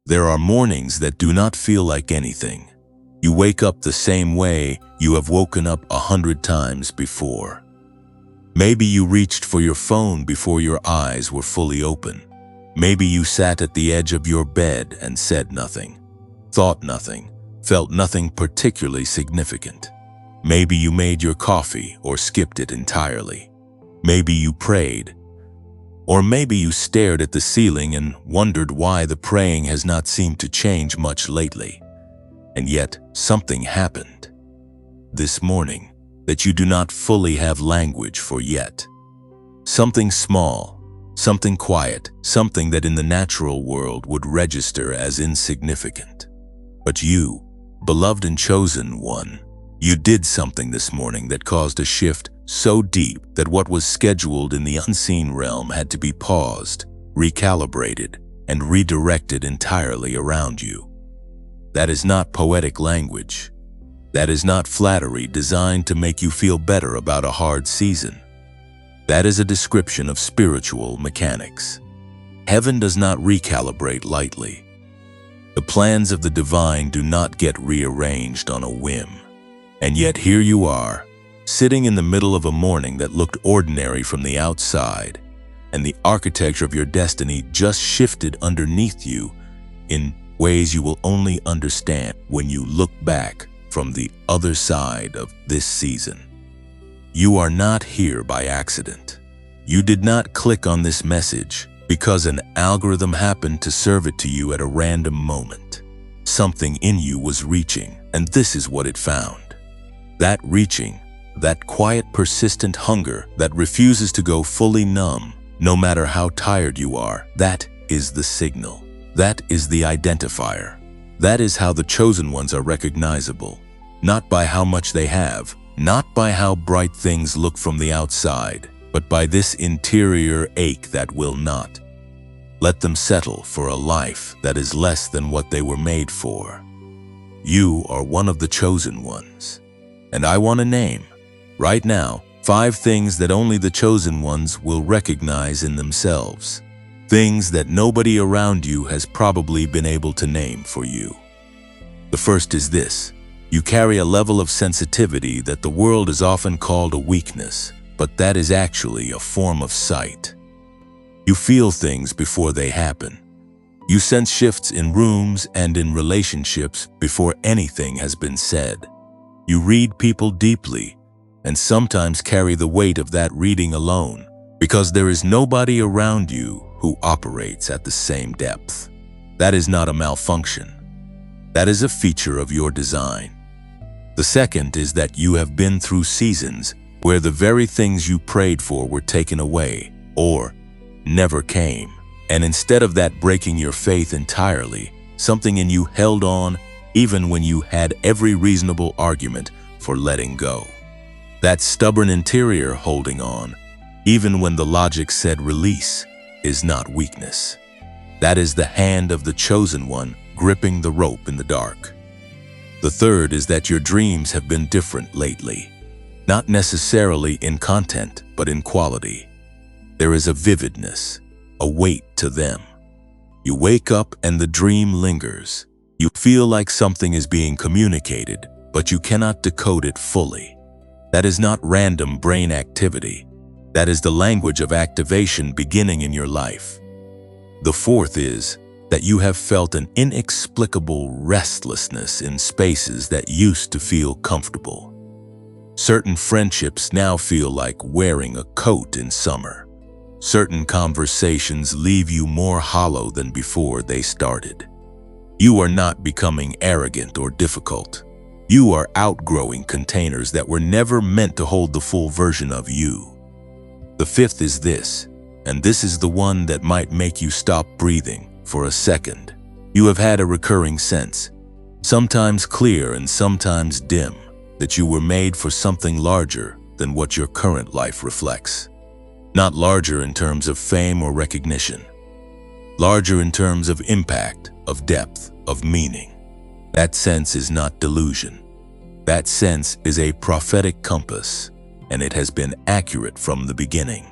There are mornings that do not feel like anything. You wake up the same way you have woken up 100 times before. Maybe you reached for your phone before your eyes were fully open. Maybe you sat at the edge of your bed and said nothing, thought nothing, felt nothing particularly significant. Maybe you made your coffee or skipped it entirely. Maybe you prayed. Or maybe you stared at the ceiling and wondered why the praying has not seemed to change much lately. And yet, something happened this morning that you do not fully have language for yet. Something small, something quiet, something that in the natural world would register as insignificant. But you, beloved and chosen one, you did something this morning that caused a shift so deep that what was scheduled in the unseen realm had to be paused, recalibrated, and redirected entirely around you. That is not poetic language. That is not flattery designed to make you feel better about a hard season. That is a description of spiritual mechanics. Heaven does not recalibrate lightly. The plans of the divine do not get rearranged on a whim. And yet here you are, sitting in the middle of a morning that looked ordinary from the outside, and the architecture of your destiny just shifted underneath you in ways you will only understand when you look back from the other side of this season. You are not here by accident. You did not click on this message because an algorithm happened to serve it to you at a random moment. Something in you was reaching, and this is what it found. That reaching, that quiet, persistent hunger that refuses to go fully numb, no matter how tired you are, that is the signal. That is the identifier. That is how the chosen ones are recognizable. Not by how much they have, not by how bright things look from the outside, but by this interior ache that will not let them settle for a life that is less than what they were made for. You are one of the chosen ones. And I want to name, right now, 5 things that only the chosen ones will recognize in themselves. Things that nobody around you has probably been able to name for you. The first is this: you carry a level of sensitivity that the world has often called a weakness, but that is actually a form of sight. You feel things before they happen. You sense shifts in rooms and in relationships before anything has been said. You read people deeply, and sometimes carry the weight of that reading alone, because there is nobody around you who operates at the same depth. That is not a malfunction. That is a feature of your design. The second is that you have been through seasons where the very things you prayed for were taken away or never came. And instead of that breaking your faith entirely, something in you held on even when you had every reasonable argument for letting go. That stubborn interior holding on, even when the logic said release, is not weakness. That is the hand of the chosen one gripping the rope in the dark. The third is that your dreams have been different lately, not necessarily in content, but in quality. There is a vividness, a weight to them. You wake up and the dream lingers. You feel like something is being communicated, but you cannot decode it fully. That is not random brain activity. That is the language of activation beginning in your life. The fourth is that you have felt an inexplicable restlessness in spaces that used to feel comfortable. Certain friendships now feel like wearing a coat in summer. Certain conversations leave you more hollow than before they started. You are not becoming arrogant or difficult. You are outgrowing containers that were never meant to hold the full version of you. The fifth is this, and this is the one that might make you stop breathing for a second. You have had a recurring sense, sometimes clear and sometimes dim, that you were made for something larger than what your current life reflects. Not larger in terms of fame or recognition. Larger in terms of impact, of depth, of meaning. That sense is not delusion. That sense is a prophetic compass, and it has been accurate from the beginning.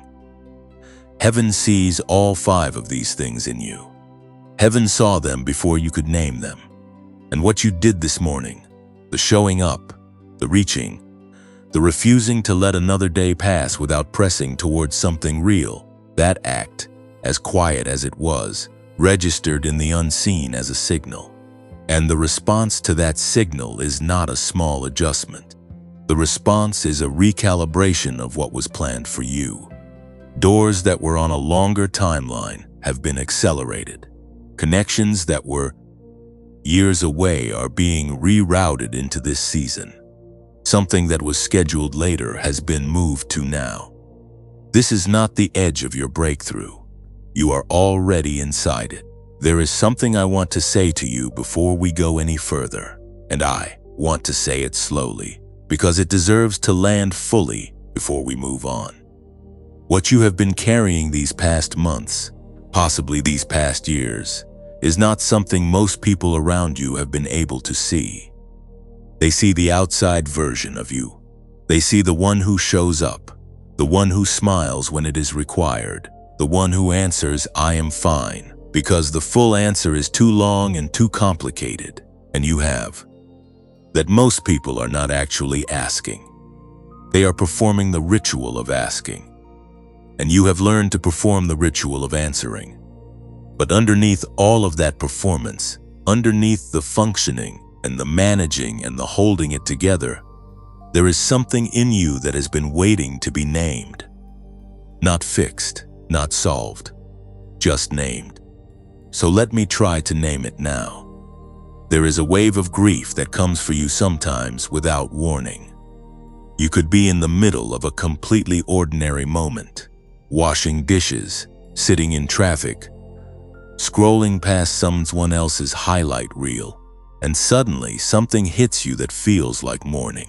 Heaven sees all 5 of these things in you. Heaven saw them before you could name them. And what you did this morning, the showing up, the reaching, the refusing to let another day pass without pressing towards something real, that act, as quiet as it was, registered in the unseen as a signal. And the response to that signal is not a small adjustment. The response is a recalibration of what was planned for you. Doors that were on a longer timeline have been accelerated. Connections that were years away are being rerouted into this season. Something that was scheduled later has been moved to now. This is not the edge of your breakthrough. You are already inside it. There is something I want to say to you before we go any further, and I want to say it slowly, because it deserves to land fully before we move on. What you have been carrying these past months, possibly these past years, is not something most people around you have been able to see. They see the outside version of you. They see the one who shows up, the one who smiles when it is required, the one who answers, "I am fine," because the full answer is too long and too complicated, and you have. That most people are not actually asking. They are performing the ritual of asking. And you have learned to perform the ritual of answering. But underneath all of that performance, underneath the functioning and the managing and the holding it together, there is something in you that has been waiting to be named. Not fixed, not solved, just named. So let me try to name it now. There is a wave of grief that comes for you sometimes without warning. You could be in the middle of a completely ordinary moment, washing dishes, sitting in traffic, scrolling past someone else's highlight reel, and suddenly something hits you that feels like mourning.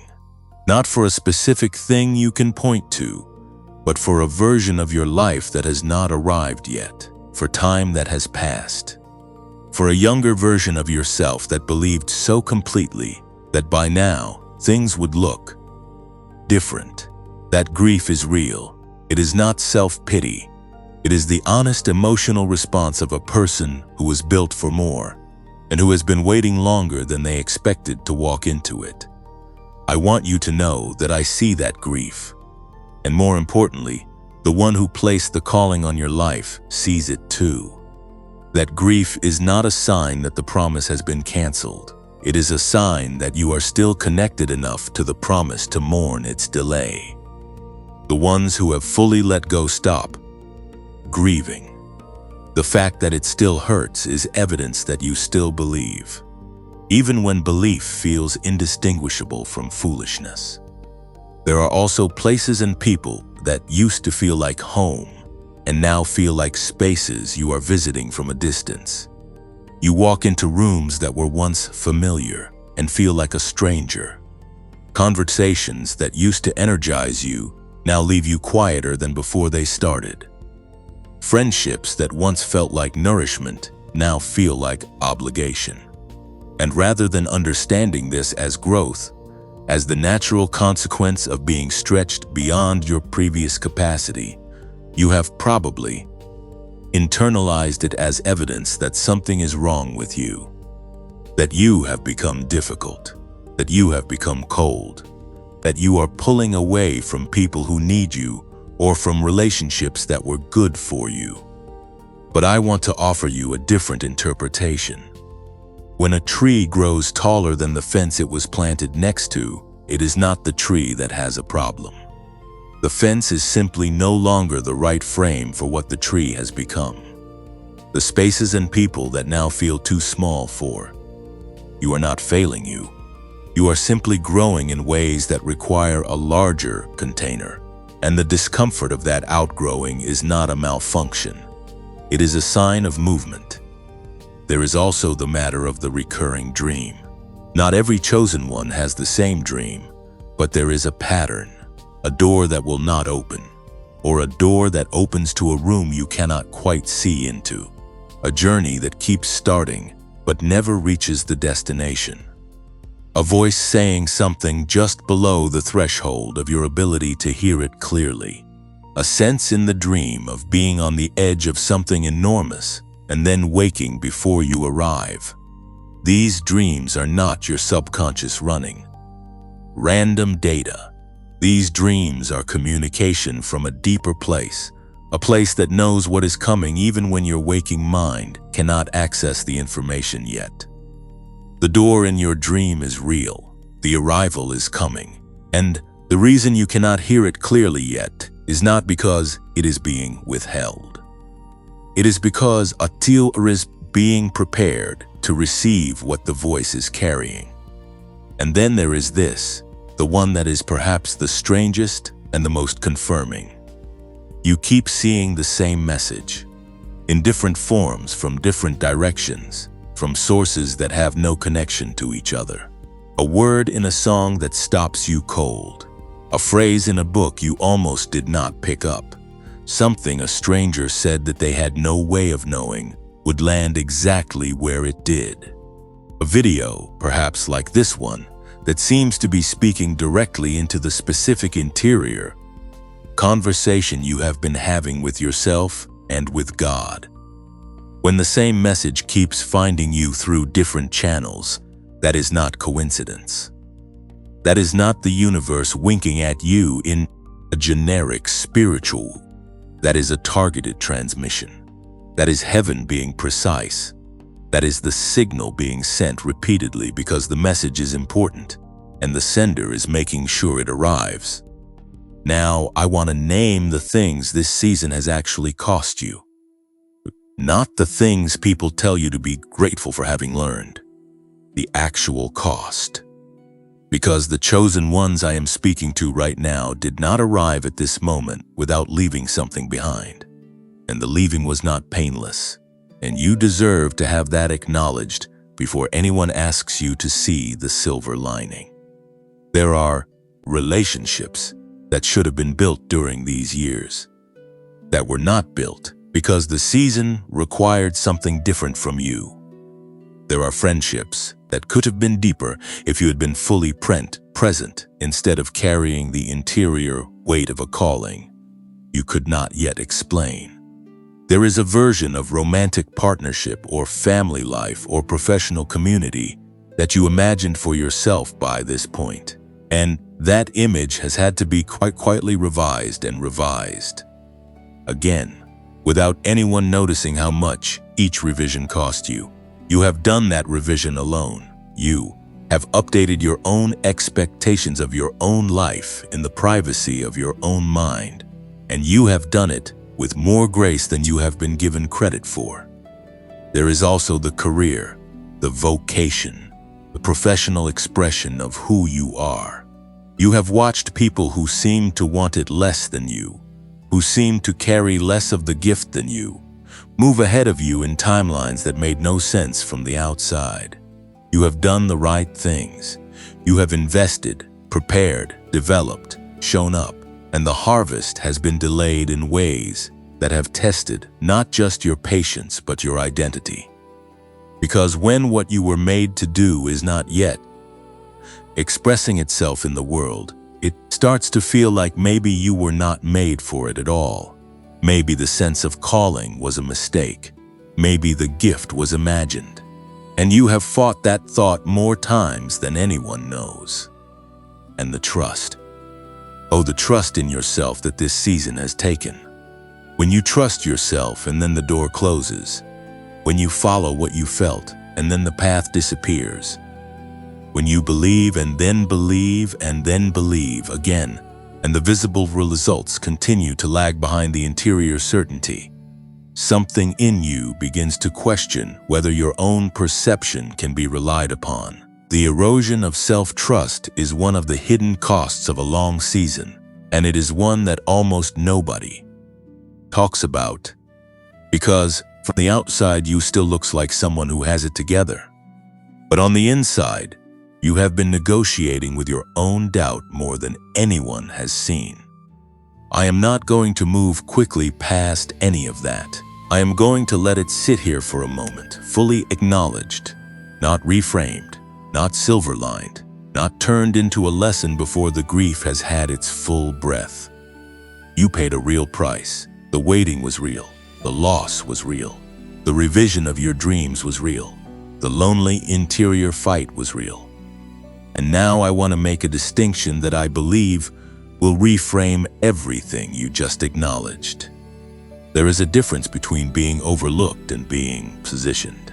Not for a specific thing you can point to, but for a version of your life that has not arrived yet, for time that has passed. For a younger version of yourself that believed so completely that by now things would look different. That grief is real. It is not self-pity. It is the honest emotional response of a person who was built for more and who has been waiting longer than they expected to walk into it. I want you to know that I see that grief. And more importantly, the one who placed the calling on your life sees it too. That grief is not a sign that the promise has been canceled. It is a sign that you are still connected enough to the promise to mourn its delay. The ones who have fully let go stop grieving. The fact that it still hurts is evidence that you still believe, even when belief feels indistinguishable from foolishness. There are also places and people that used to feel like home and now feel like spaces you are visiting from a distance. You walk into rooms that were once familiar and feel like a stranger. Conversations that used to energize you now leave you quieter than before they started. Friendships that once felt like nourishment now feel like obligation. And rather than understanding this as growth, as the natural consequence of being stretched beyond your previous capacity, you have probably internalized it as evidence that something is wrong with you, that you have become difficult, that you have become cold, that you are pulling away from people who need you or from relationships that were good for you. But I want to offer you a different interpretation. When a tree grows taller than the fence it was planted next to, it is not the tree that has a problem. The fence is simply no longer the right frame for what the tree has become. The spaces and people that now feel too small for you are not failing you. You are simply growing in ways that require a larger container. And the discomfort of that outgrowing is not a malfunction. It is a sign of movement. There is also the matter of the recurring dream. Not every chosen one has the same dream, but there is a pattern, a door that will not open, or a door that opens to a room you cannot quite see into, a journey that keeps starting but never reaches the destination. A voice saying something just below the threshold of your ability to hear it clearly. A sense in the dream of being on the edge of something enormous, and then waking before you arrive. These dreams are not your subconscious running random data. These dreams are communication from a deeper place, a place that knows what is coming even when your waking mind cannot access the information yet. The door in your dream is real. The arrival is coming. And the reason you cannot hear it clearly yet is not because it is being withheld. It is because Atil is being prepared to receive what the voice is carrying. And then there is this, the one that is perhaps the strangest and the most confirming. You keep seeing the same message, in different forms from different directions, from sources that have no connection to each other. A word in a song that stops you cold. A phrase in a book you almost did not pick up. Something a stranger said that they had no way of knowing would land exactly where it did. A video, perhaps like this one, that seems to be speaking directly into the specific interior conversation you have been having with yourself and with God. When the same message keeps finding you through different channels, that is not coincidence. That is not the universe winking at you in a generic spiritual. That is a targeted transmission. That is heaven being precise. That is the signal being sent repeatedly because the message is important and the sender is making sure it arrives. Now, I want to name the things this season has actually cost you. Not the things people tell you to be grateful for having learned. The actual cost. Because the chosen ones I am speaking to right now did not arrive at this moment without leaving something behind. And the leaving was not painless. And you deserve to have that acknowledged before anyone asks you to see the silver lining. There are relationships that should have been built during these years, that were not built because the season required something different from you. There are friendships that could have been deeper if you had been fully present instead of carrying the interior weight of a calling you could not yet explain. There is a version of romantic partnership or family life or professional community that you imagined for yourself by this point. And that image has had to be quite quietly revised and revised. Again, without anyone noticing how much each revision cost you. You have done that revision alone. You have updated your own expectations of your own life in the privacy of your own mind. And you have done it with more grace than you have been given credit for. There is also the career, the vocation, the professional expression of who you are. You have watched people who seem to want it less than you, who seem to carry less of the gift than you, move ahead of you in timelines that made no sense from the outside. You have done the right things. You have invested, prepared, developed, shown up, and the harvest has been delayed in ways that have tested not just your patience but your identity. Because when what you were made to do is not yet expressing itself in the world, it starts to feel like maybe you were not made for it at all. Maybe the sense of calling was a mistake. Maybe the gift was imagined. And you have fought that thought more times than anyone knows. And the trust. Oh, the trust in yourself that this season has taken. When you trust yourself and then the door closes. When you follow what you felt and then the path disappears. When you believe and then believe and then believe again, and the visible results continue to lag behind the interior certainty, something in you begins to question whether your own perception can be relied upon. The erosion of self-trust is one of the hidden costs of a long season, and it is one that almost nobody talks about, because from the outside you still looks like someone who has it together. But on the inside, you have been negotiating with your own doubt more than anyone has seen. I am not going to move quickly past any of that. I am going to let it sit here for a moment, fully acknowledged, not reframed, not silver-lined, not turned into a lesson before the grief has had its full breath. You paid a real price. The waiting was real. The loss was real. The revision of your dreams was real. The lonely interior fight was real. And now I want to make a distinction that I believe will reframe everything you just acknowledged. There is a difference between being overlooked and being positioned.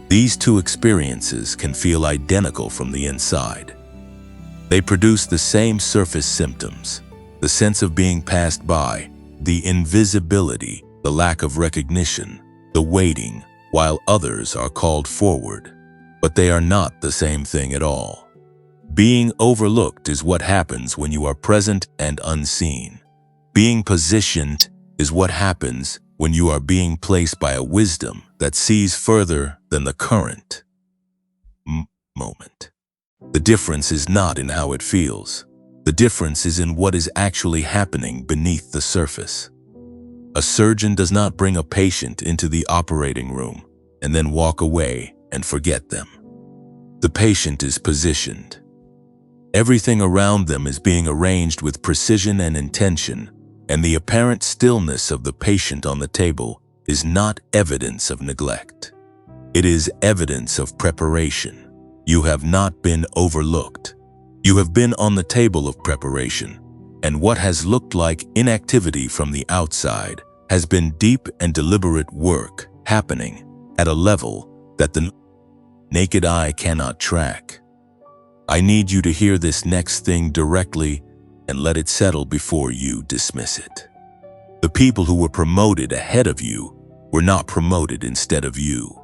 These two experiences can feel identical from the inside. They produce the same surface symptoms: the sense of being passed by, the invisibility, the lack of recognition, the waiting, while others are called forward. But they are not the same thing at all. Being overlooked is what happens when you are present and unseen. Being positioned is what happens when you are being placed by a wisdom that sees further than the current moment. The difference is not in how it feels. The difference is in what is actually happening beneath the surface. A surgeon does not bring a patient into the operating room and then walk away and forget them. The patient is positioned. Everything around them is being arranged with precision and intention, and the apparent stillness of the patient on the table is not evidence of neglect. It is evidence of preparation. You have not been overlooked. You have been on the table of preparation, and what has looked like inactivity from the outside has been deep and deliberate work happening at a level that the naked eye cannot track. I need you to hear this next thing directly and let it settle before you dismiss it. The people who were promoted ahead of you were not promoted instead of you.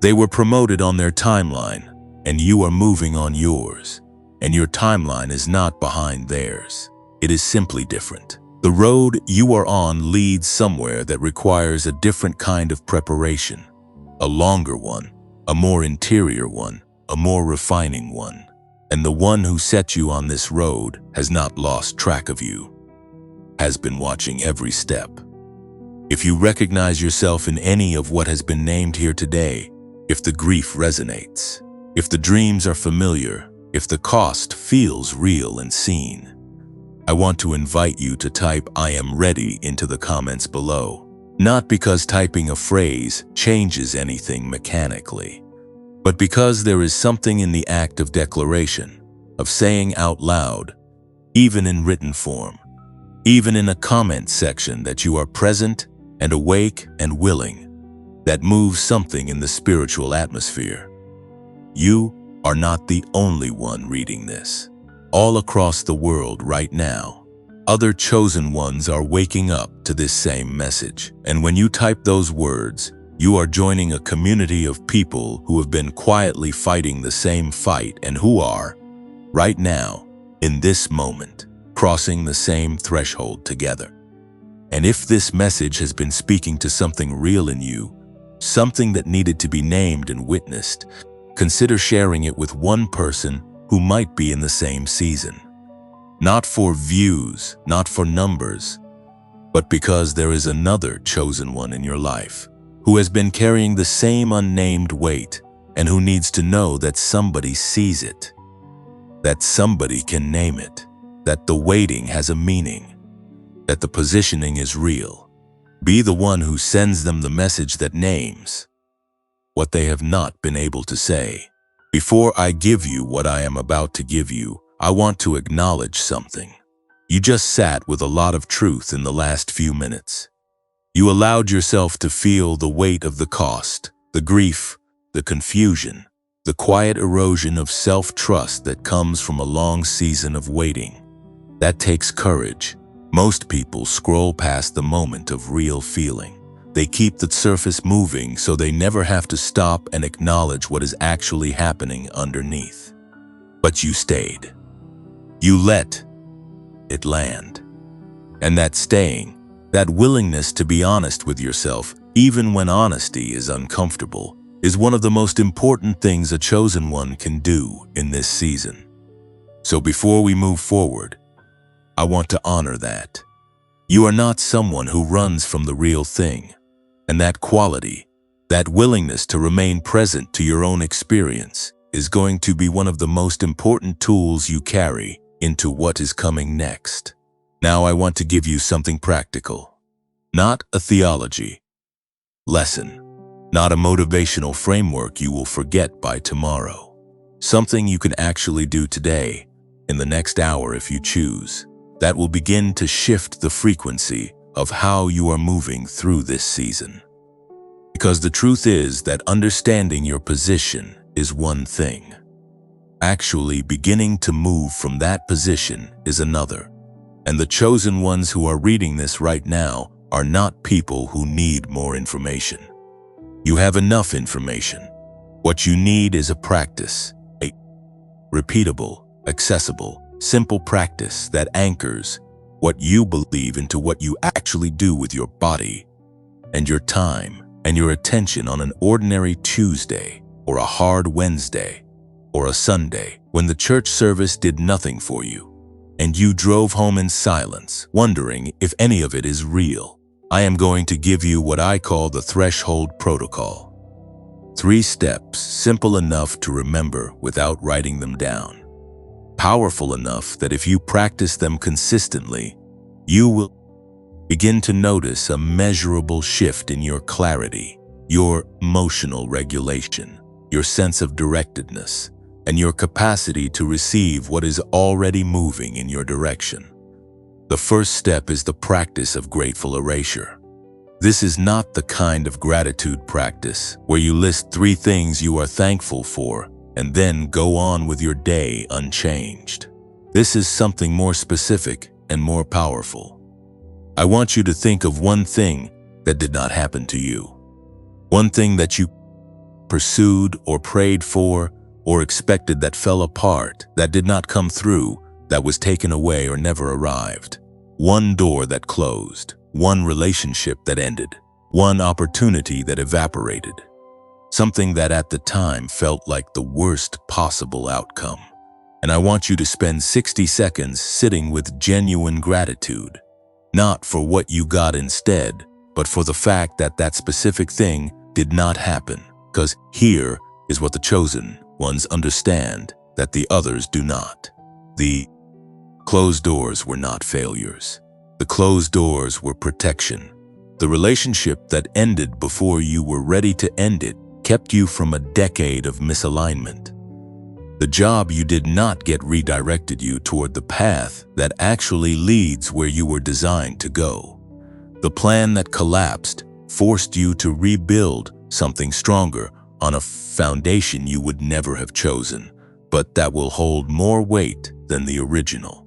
They were promoted on their timeline, and you are moving on yours, and your timeline is not behind theirs. It is simply different. The road you are on leads somewhere that requires a different kind of preparation, a longer one, a more interior one, a more refining one. And the one who set you on this road has not lost track of you, has been watching every step. If you recognize yourself in any of what has been named here today, if the grief resonates, if the dreams are familiar, if the cost feels real and seen, I want to invite you to type "I am ready" into the comments below. Not because typing a phrase changes anything mechanically, but because there is something in the act of declaration, of saying out loud, even in written form, even in a comment section, that you are present and awake and willing, that moves something in the spiritual atmosphere. You are not the only one reading this. All across the world right now, other chosen ones are waking up to this same message. And when you type those words, you are joining a community of people who have been quietly fighting the same fight and who are, right now, in this moment, crossing the same threshold together. And if this message has been speaking to something real in you, something that needed to be named and witnessed, consider sharing it with one person who might be in the same season. Not for views, not for numbers, but because there is another chosen one in your life who has been carrying the same unnamed weight and who needs to know that somebody sees it, that somebody can name it, that the waiting has a meaning, that the positioning is real. Be the one who sends them the message that names what they have not been able to say. Before I give you what I am about to give you, I want to acknowledge something. You just sat with a lot of truth in the last few minutes. You allowed yourself to feel the weight of the cost, the grief, the confusion, the quiet erosion of self-trust that comes from a long season of waiting. That takes courage. Most people scroll past the moment of real feeling. They keep the surface moving so they never have to stop and acknowledge what is actually happening underneath. But you stayed. You let it land. And that staying, that willingness to be honest with yourself, even when honesty is uncomfortable, is one of the most important things a chosen one can do in this season. So before we move forward, I want to honor that. You are not someone who runs from the real thing. And that quality, that willingness to remain present to your own experience, is going to be one of the most important tools you carry into what is coming next. Now I want to give you something practical, not a theology lesson, not a motivational framework you will forget by tomorrow. Something you can actually do today, in the next hour if you choose, that will begin to shift the frequency of how you are moving through this season. Because the truth is that understanding your position is one thing. Actually beginning to move from that position is another. And the chosen ones who are reading this right now are not people who need more information. You have enough information. What you need is a practice, a repeatable, accessible, simple practice that anchors what you believe into what you actually do with your body and your time and your attention on an ordinary Tuesday or a hard Wednesday or a Sunday when the church service did nothing for you and you drove home in silence, wondering if any of it is real. I am going to give you what I call the threshold protocol. 3 steps, simple enough to remember without writing them down. Powerful enough that if you practice them consistently, you will begin to notice a measurable shift in your clarity, your emotional regulation, your sense of directedness, and your capacity to receive what is already moving in your direction. The first step is the practice of grateful erasure. This is not the kind of gratitude practice where you list 3 things you are thankful for and then go on with your day unchanged. This is something more specific and more powerful. I want you to think of one thing that did not happen to you. One thing that you pursued or prayed for or expected that fell apart, that did not come through, that was taken away or never arrived. One door that closed, one relationship that ended, one opportunity that evaporated. Something that at the time felt like the worst possible outcome. And I want you to spend 60 seconds sitting with genuine gratitude, not for what you got instead, but for the fact that that specific thing did not happen. Because here is what the chosen ones understand that the others do not. The closed doors were not failures. The closed doors were protection. The relationship that ended before you were ready to end it kept you from a decade of misalignment. The job you did not get redirected you toward the path that actually leads where you were designed to go. The plan that collapsed forced you to rebuild something stronger on a foundation you would never have chosen, but that will hold more weight than the original.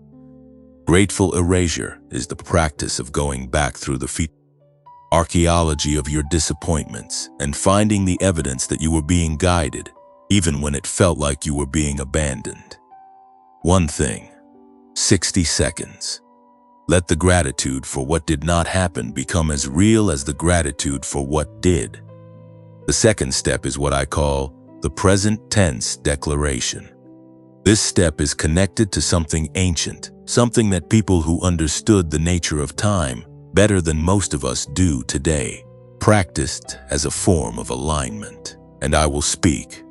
Grateful erasure is the practice of going back through the archaeology of your disappointments and finding the evidence that you were being guided, even when it felt like you were being abandoned. One thing, 60 seconds. Let the gratitude for what did not happen become as real as the gratitude for what did. The second step is what I call the present tense declaration. This step is connected to something ancient, something that people who understood the nature of time better than most of us do today, practiced as a form of alignment. And I will speak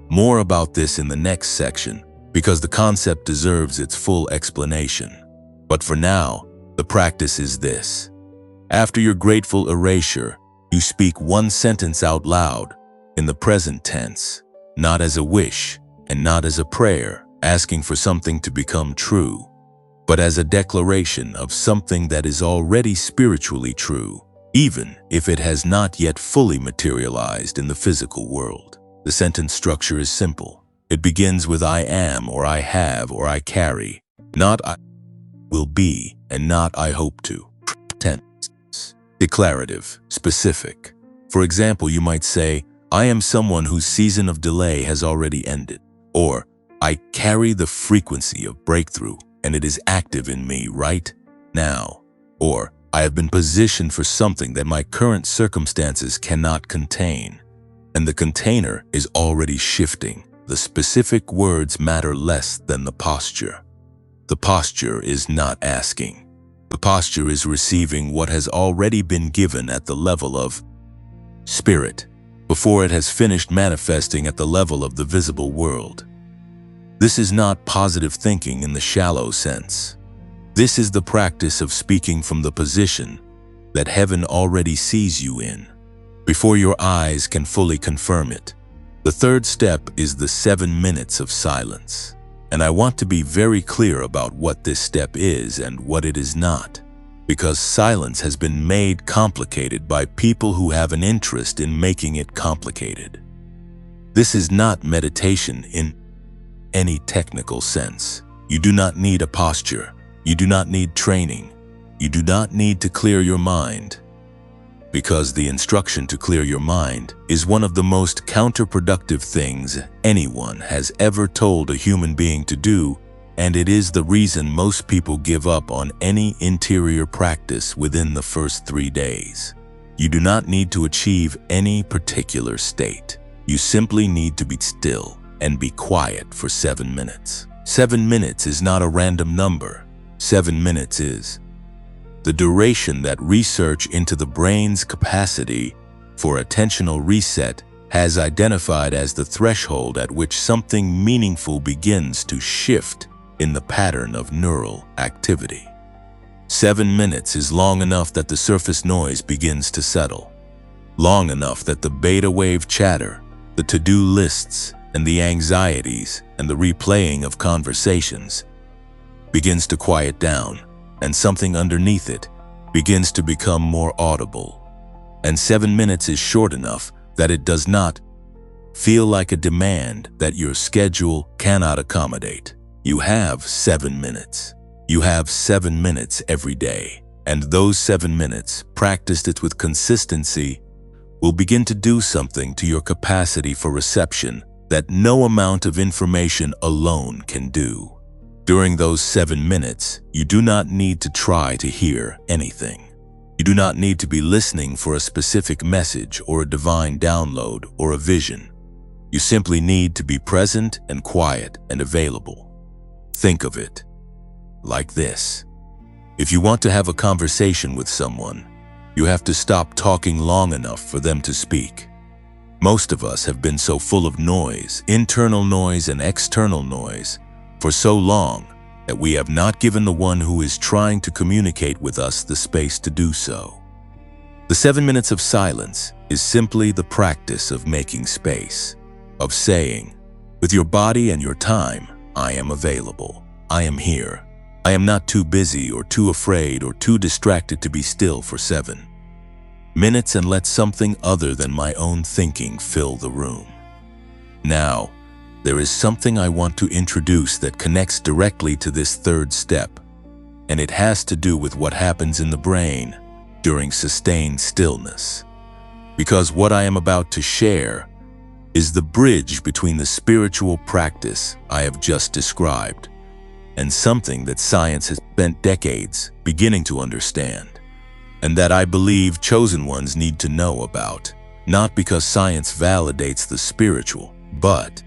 more about this in the next section because the concept deserves its full explanation. But for now, the practice is this. After your grateful erasure, you speak one sentence out loud in the present tense, not as a wish and not as a prayer asking for something to become true, but as a declaration of something that is already spiritually true, even if it has not yet fully materialized in the physical world. The sentence structure is simple. It begins with I am or I have or I carry, not I will be and not I hope to. Tense. Declarative, specific. For example, you might say, I am someone whose season of delay has already ended. Or, I carry the frequency of breakthrough and it is active in me right now. Or, I have been positioned for something that my current circumstances cannot contain. And the container is already shifting. The specific words matter less than the posture. The posture is not asking. The posture is receiving what has already been given at the level of spirit, before it has finished manifesting at the level of the visible world. This is not positive thinking in the shallow sense. This is the practice of speaking from the position that heaven already sees you in. before your eyes can fully confirm it. The third step is the 7 minutes of silence. And I want to be very clear about what this step is and what it is not, because silence has been made complicated by people who have an interest in making it complicated. This is not meditation in any technical sense. You do not need a posture. You do not need training. You do not need to clear your mind, because the instruction to clear your mind is one of the most counterproductive things anyone has ever told a human being to do, and it is the reason most people give up on any interior practice within the first 3 days. You do not need to achieve any particular state. You simply need to be still and be quiet for 7 minutes. 7 minutes is not a random number. 7 minutes is the duration that research into the brain's capacity for attentional reset has identified as the threshold at which something meaningful begins to shift in the pattern of neural activity. 7 minutes is long enough that the surface noise begins to settle, long enough that the beta wave chatter, the to-do lists, and the anxieties and the replaying of conversations begins to quiet down, and something underneath it begins to become more audible. And 7 minutes is short enough that it does not feel like a demand that your schedule cannot accommodate. You have 7 minutes. You have 7 minutes every day, and those 7 minutes, practiced it with consistency, will begin to do something to your capacity for reception that no amount of information alone can do. During those 7 minutes, you do not need to try to hear anything. You do not need to be listening for a specific message or a divine download or a vision. You simply need to be present and quiet and available. Think of it like this. If you want to have a conversation with someone, you have to stop talking long enough for them to speak. Most of us have been so full of noise, internal noise and external noise, for so long that we have not given the one who is trying to communicate with us the space to do so. The 7 minutes of silence is simply the practice of making space, of saying, with your body and your time, I am available. I am here. I am not too busy or too afraid or too distracted to be still for 7 minutes and let something other than my own thinking fill the room. Now, there is something I want to introduce that connects directly to this third step, and it has to do with what happens in the brain during sustained stillness. Because what I am about to share is the bridge between the spiritual practice I have just described and something that science has spent decades beginning to understand, and that I believe chosen ones need to know about, not because science validates the spiritual, but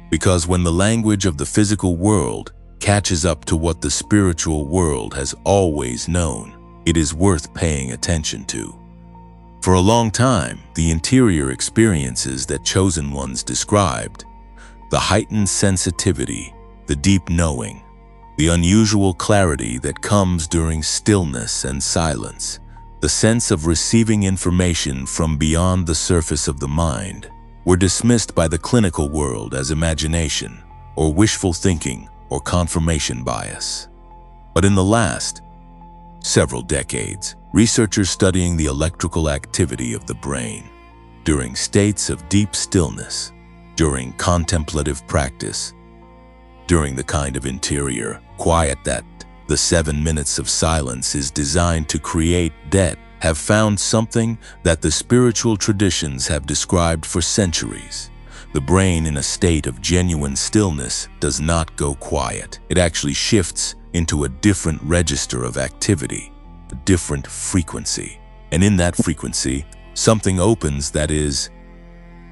because when the language of the physical world catches up to what the spiritual world has always known, it is worth paying attention to. For a long time, the interior experiences that chosen ones described, the heightened sensitivity, the deep knowing, the unusual clarity that comes during stillness and silence, the sense of receiving information from beyond the surface of the mind, were dismissed by the clinical world as imagination or wishful thinking or confirmation bias. But in the last several decades, researchers studying the electrical activity of the brain during states of deep stillness, during contemplative practice, during the kind of interior quiet that the 7 minutes of silence is designed to create, have found something that the spiritual traditions have described for centuries. The brain in a state of genuine stillness does not go quiet. It actually shifts into a different register of activity, a different frequency. And in that frequency, something opens that is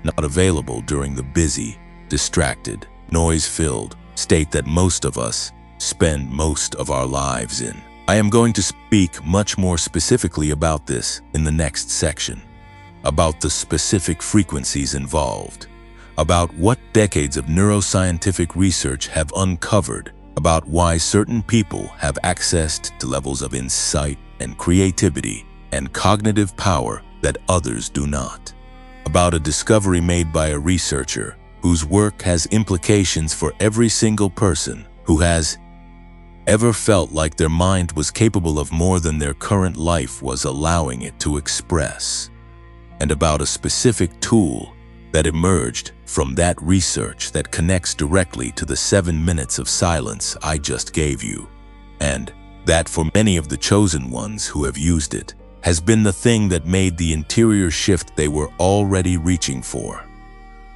not available during the busy, distracted, noise-filled state that most of us spend most of our lives in. I am going to speak much more specifically about this in the next section, about the specific frequencies involved, about what decades of neuroscientific research have uncovered about why certain people have access to levels of insight and creativity and cognitive power that others do not. About a discovery made by a researcher whose work has implications for every single person who has ever felt like their mind was capable of more than their current life was allowing it to express. And about a specific tool that emerged from that research that connects directly to the 7 minutes of silence I just gave you, and that for many of the chosen ones who have used it, has been the thing that made the interior shift they were already reaching for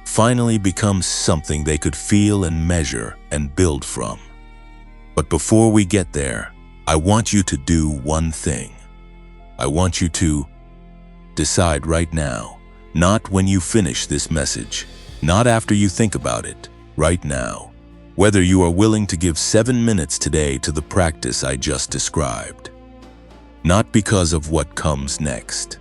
finally become something they could feel and measure and build from. But before we get there, I want you to do one thing. I want you to decide right now, not when you finish this message, not after you think about it, right now, whether you are willing to give 7 minutes today to the practice I just described. Not because of what comes next,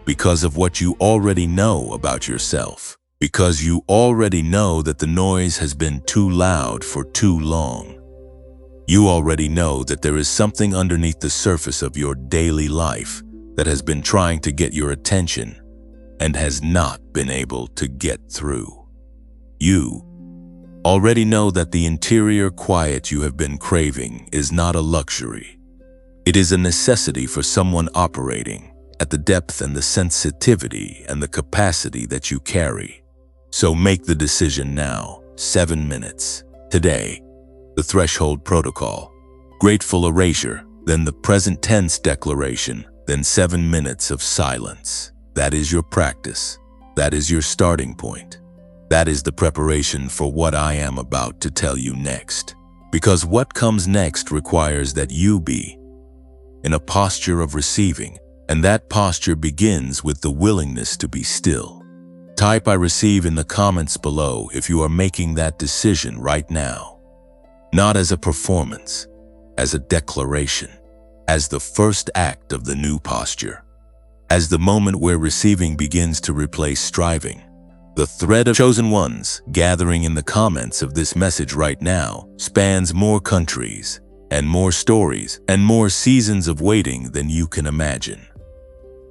because of what you already know about yourself, because you already know that the noise has been too loud for too long. You already know that there is something underneath the surface of your daily life that has been trying to get your attention and has not been able to get through. You already know that the interior quiet you have been craving is not a luxury. It is a necessity for someone operating at the depth and the sensitivity and the capacity that you carry. So make the decision now, 7 minutes, today. The threshold protocol, grateful erasure, then the present tense declaration, then 7 minutes of silence. That is your practice. That is your starting point. That is the preparation for what I am about to tell you next. Because what comes next requires that you be in a posture of receiving, and that posture begins with the willingness to be still. Type "I receive" in the comments below if you are making that decision right now. Not as a performance, as a declaration, as the first act of the new posture, as the moment where receiving begins to replace striving. The thread of chosen ones gathering in the comments of this message right now spans more countries and more stories and more seasons of waiting than you can imagine.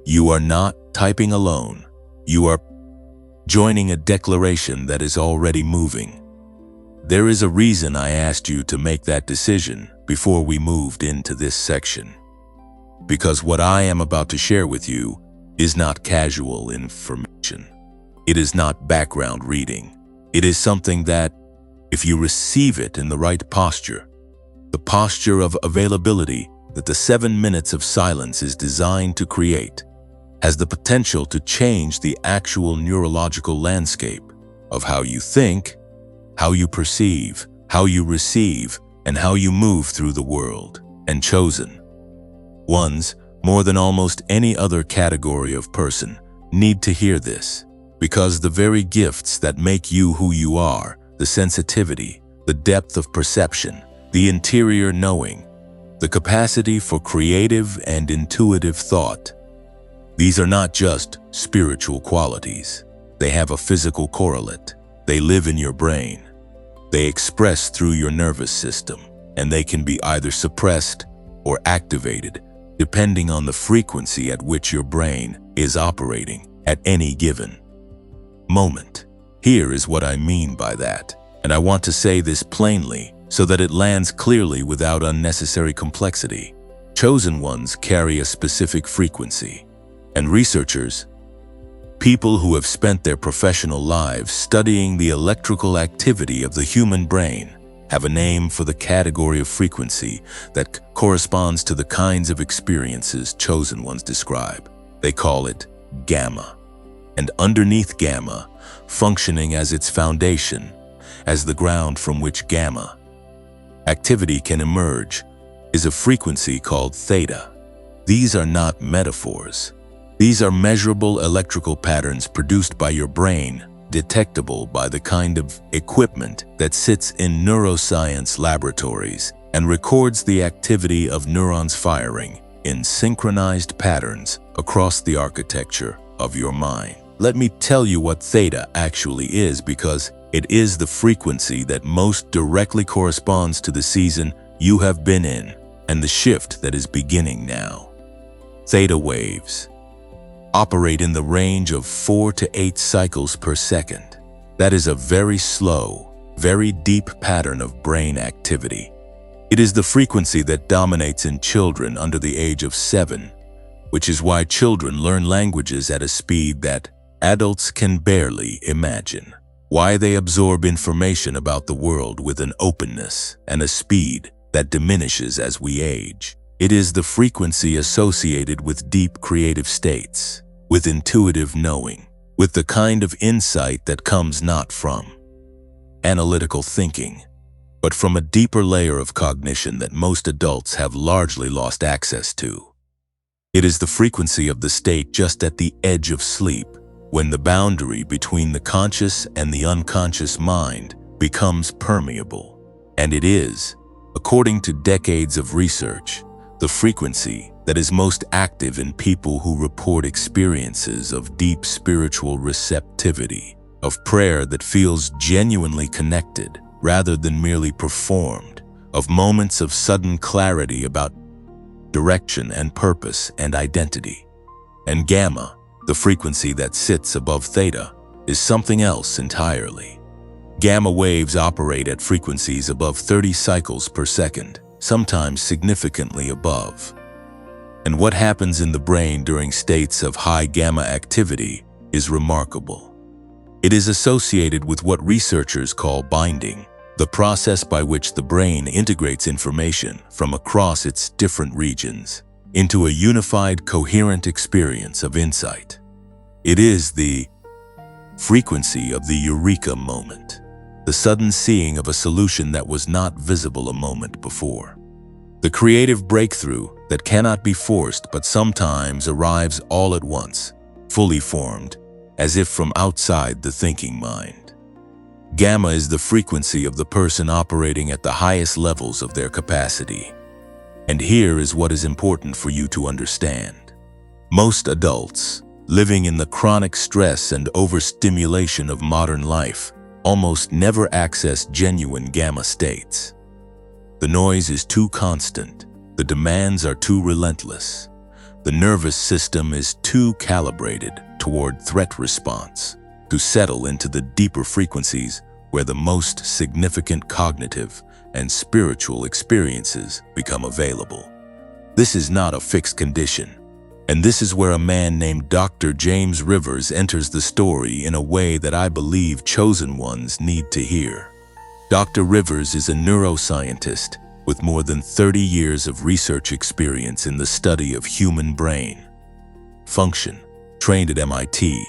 You are not typing alone. You are joining a declaration that is already moving. There is a reason I asked you to make that decision before we moved into this section. Because what I am about to share with you is not casual information. It is not background reading. It is something that, if you receive it in the right posture, the posture of availability that the 7 minutes of silence is designed to create, has the potential to change the actual neurological landscape of how you think, how you perceive, how you receive, and how you move through the world. And chosen ones, more than almost any other category of person, need to hear this, because the very gifts that make you who you are, the sensitivity, the depth of perception, the interior knowing, the capacity for creative and intuitive thought, these are not just spiritual qualities. They have a physical correlate. They live in your brain. They express through your nervous system, and they can be either suppressed or activated depending on the frequency at which your brain is operating at any given moment. Here is what I mean by that, and I want to say this plainly so that it lands clearly without unnecessary complexity. Chosen ones carry a specific frequency. And researchers, people who have spent their professional lives studying the electrical activity of the human brain, have a name for the category of frequency that corresponds to the kinds of experiences chosen ones describe. They call it gamma. And underneath gamma, functioning as its foundation, as the ground from which gamma activity can emerge, is a frequency called theta. These are not metaphors. These are measurable electrical patterns produced by your brain, detectable by the kind of equipment that sits in neuroscience laboratories and records the activity of neurons firing in synchronized patterns across the architecture of your mind. Let me tell you what theta actually is, because it is the frequency that most directly corresponds to the season you have been in and the shift that is beginning now. Theta waves. operate in the range of 4 to 8 cycles per second. That is a very slow, very deep pattern of brain activity. It is the frequency that dominates in children under the age of 7, which is why children learn languages at a speed that adults can barely imagine. Why they absorb information about the world with an openness and a speed that diminishes as we age. It is the frequency associated with deep creative states, with intuitive knowing, with the kind of insight that comes not from analytical thinking, but from a deeper layer of cognition that most adults have largely lost access to. It is the frequency of the state just at the edge of sleep, when the boundary between the conscious and the unconscious mind becomes permeable. And it is, according to decades of research, the frequency that is most active in people who report experiences of deep spiritual receptivity, of prayer that feels genuinely connected rather than merely performed, of moments of sudden clarity about direction and purpose and identity. And gamma, the frequency that sits above theta, is something else entirely. Gamma waves operate at frequencies above 30 cycles per second, sometimes significantly above. And what happens in the brain during states of high gamma activity is remarkable. It is associated with what researchers call binding, the process by which the brain integrates information from across its different regions into a unified, coherent experience of insight. It is the frequency of the eureka moment, the sudden seeing of a solution that was not visible a moment before. The creative breakthrough that cannot be forced but sometimes arrives all at once, fully formed, as if from outside the thinking mind. Gamma is the frequency of the person operating at the highest levels of their capacity. And here is what is important for you to understand. Most adults, living in the chronic stress and overstimulation of modern life, almost never access genuine gamma states. The noise is too constant, the demands are too relentless, the nervous system is too calibrated toward threat response to settle into the deeper frequencies where the most significant cognitive and spiritual experiences become available. This is not a fixed condition, and this is where a man named Dr. James Rivers enters the story in a way that I believe chosen ones need to hear. Dr. Rivers is a neuroscientist with more than 30 years of research experience in the study of human brain function, trained at MIT,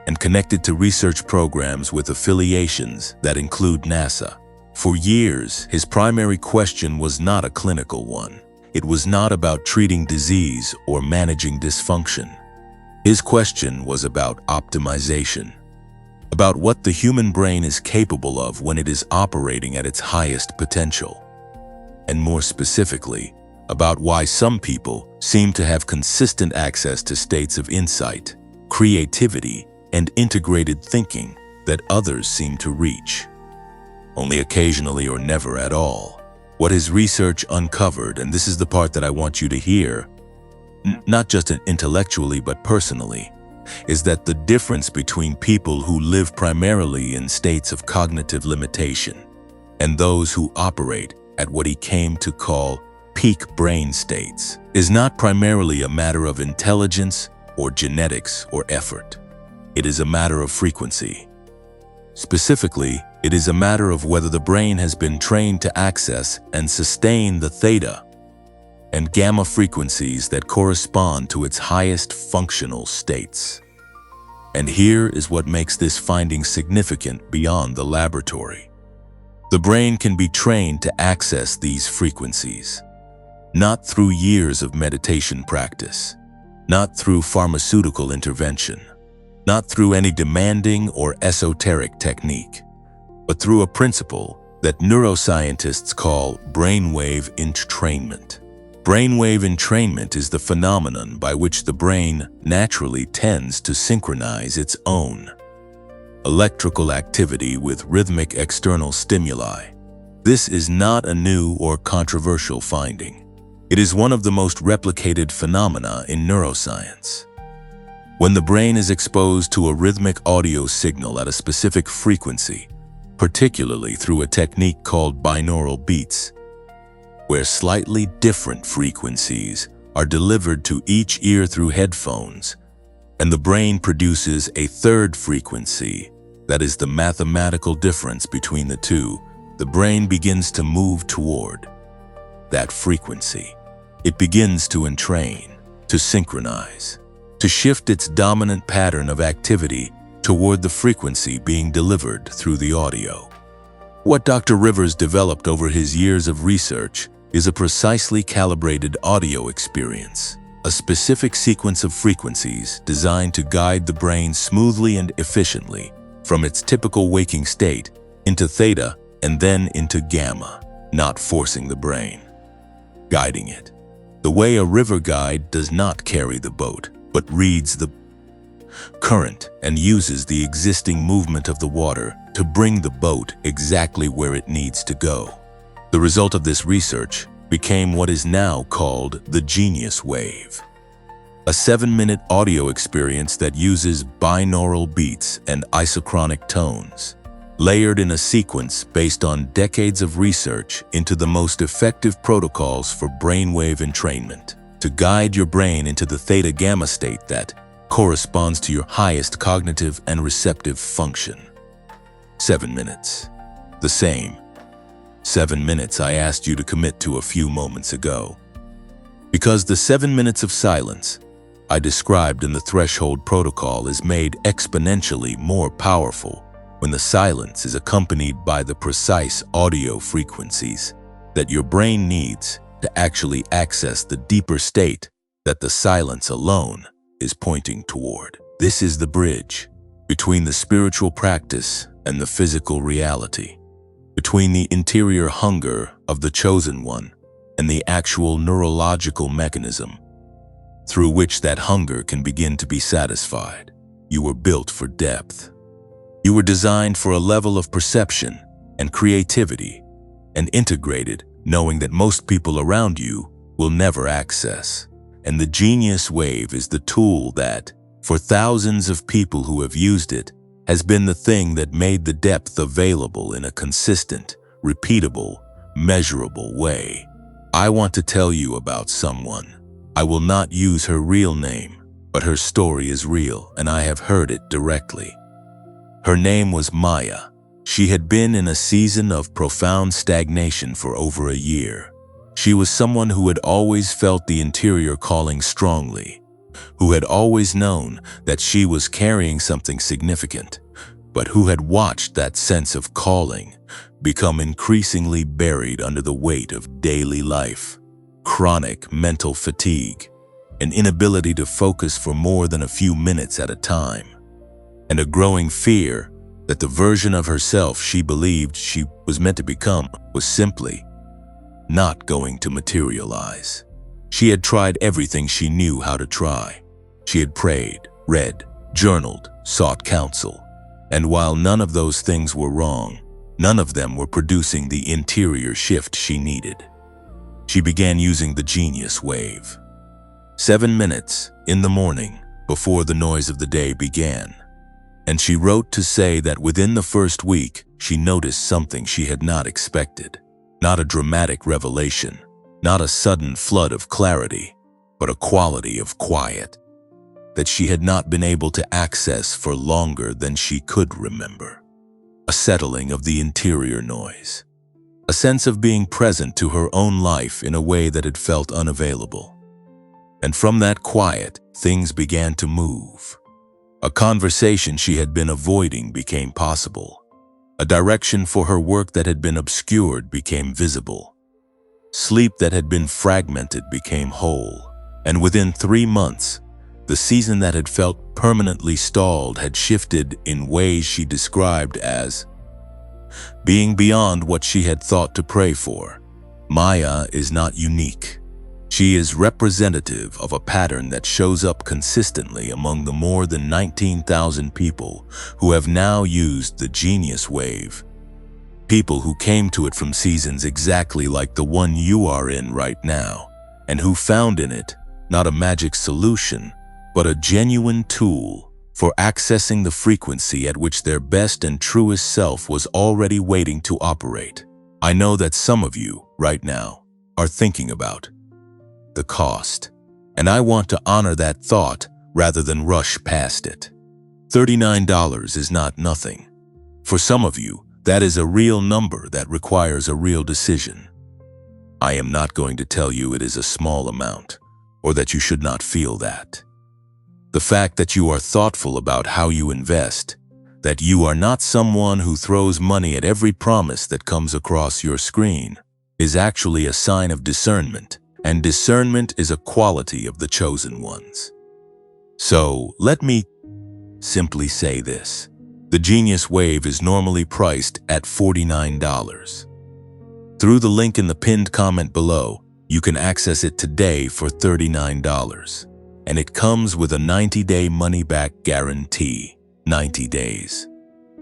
and connected to research programs with affiliations that include NASA. For years, his primary question was not a clinical one. It was not about treating disease or managing dysfunction. His question was about optimization, about what the human brain is capable of when it is operating at its highest potential, and more specifically, about why some people seem to have consistent access to states of insight, creativity, and integrated thinking that others seem to reach only occasionally or never at all. What his research uncovered, and this is the part that I want you to hear, not just intellectually but personally, is that the difference between people who live primarily in states of cognitive limitation and those who operate at what he came to call peak brain states is not primarily a matter of intelligence or genetics or effort. It is a matter of frequency. Specifically, it is a matter of whether the brain has been trained to access and sustain the theta and gamma frequencies that correspond to its highest functional states. And here is what makes this finding significant beyond the laboratory. The brain can be trained to access these frequencies, not through years of meditation practice, not through pharmaceutical intervention, not through any demanding or esoteric technique, but through a principle that neuroscientists call brainwave entrainment. Brainwave entrainment is the phenomenon by which the brain naturally tends to synchronize its own electrical activity with rhythmic external stimuli. This is not a new or controversial finding. It is one of the most replicated phenomena in neuroscience. When the brain is exposed to a rhythmic audio signal at a specific frequency, particularly through a technique called binaural beats, where slightly different frequencies are delivered to each ear through headphones, and the brain produces a third frequency that is the mathematical difference between the two, the brain begins to move toward that frequency. It begins to entrain, to synchronize, to shift its dominant pattern of activity toward the frequency being delivered through the audio. What Dr. Rivers developed over his years of research is a precisely calibrated audio experience, a specific sequence of frequencies designed to guide the brain smoothly and efficiently from its typical waking state into theta and then into gamma, not forcing the brain, guiding it. The way a river guide does not carry the boat, but reads the current and uses the existing movement of the water to bring the boat exactly where it needs to go. The result of this research became what is now called the genius wave, a 7-minute audio experience that uses binaural beats and isochronic tones, layered in a sequence based on decades of research into the most effective protocols for brainwave entrainment, to guide your brain into the theta-gamma state that corresponds to your highest cognitive and receptive function. 7 minutes. The same 7 minutes I asked you to commit to a few moments ago. Because the 7 minutes of silence I described in the threshold protocol is made exponentially more powerful when the silence is accompanied by the precise audio frequencies that your brain needs to actually access the deeper state that the silence alone is pointing toward. This is the bridge between the spiritual practice and the physical reality, between the interior hunger of the chosen one and the actual neurological mechanism through which that hunger can begin to be satisfied. You were built for depth. You were designed for a level of perception and creativity and integrated, knowing that most people around you will never access. And the genius wave is the tool that, for thousands of people who have used it, has been the thing that made the depth available in a consistent, repeatable, measurable way. I want to tell you about someone. I will not use her real name, but her story is real and I have heard it directly. Her name was Maya. She had been in a season of profound stagnation for over a year. She was someone who had always felt the interior calling strongly, who had always known that she was carrying something significant, but who had watched that sense of calling become increasingly buried under the weight of daily life, chronic mental fatigue, an inability to focus for more than a few minutes at a time, and a growing fear that the version of herself she believed she was meant to become was simply not going to materialize. She had tried everything she knew how to try. She had prayed, read, journaled, sought counsel, and while none of those things were wrong, none of them were producing the interior shift she needed. She began using the genius wave. 7 minutes in the morning before the noise of the day began. And she wrote to say that within the first week, she noticed something she had not expected. Not a dramatic revelation, not a sudden flood of clarity, but a quality of quiet that she had not been able to access for longer than she could remember. A settling of the interior noise. A sense of being present to her own life in a way that had felt unavailable. And from that quiet, things began to move. A conversation she had been avoiding became possible. A direction for her work that had been obscured became visible. Sleep that had been fragmented became whole. And within 3 months, the season that had felt permanently stalled had shifted in ways she described as being beyond what she had thought to pray for. Maya is not unique. She is representative of a pattern that shows up consistently among the more than 19,000 people who have now used the genius wave. People who came to it from seasons exactly like the one you are in right now, and who found in it not a magic solution, but a genuine tool for accessing the frequency at which their best and truest self was already waiting to operate. I know that some of you, right now, are thinking about the cost, and I want to honor that thought rather than rush past it. $39 is not nothing. For some of you, that is a real number that requires a real decision. I am not going to tell you it is a small amount, or that you should not feel that. The fact that you are thoughtful about how you invest, that you are not someone who throws money at every promise that comes across your screen, is actually a sign of discernment, and discernment is a quality of the chosen ones. So, let me simply say this. The Genius Wave is normally priced at $49. Through the link in the pinned comment below, you can access it today for $39. And it comes with a 90-day money-back guarantee. 90 days.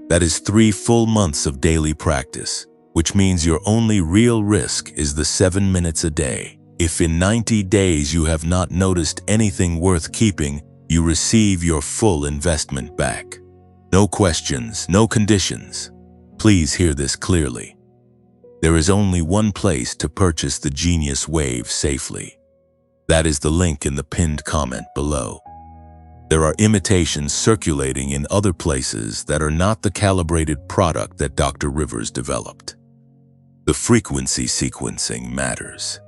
That is 3 full months of daily practice, which means your only real risk is the 7 minutes a day. If in 90 days you have not noticed anything worth keeping, you receive your full investment back. No questions, no conditions. Please hear this clearly. There is only one place to purchase the Genius Wave safely. That is the link in the pinned comment below. There are imitations circulating in other places that are not the calibrated product that Dr. Rivers developed. The frequency sequencing matters.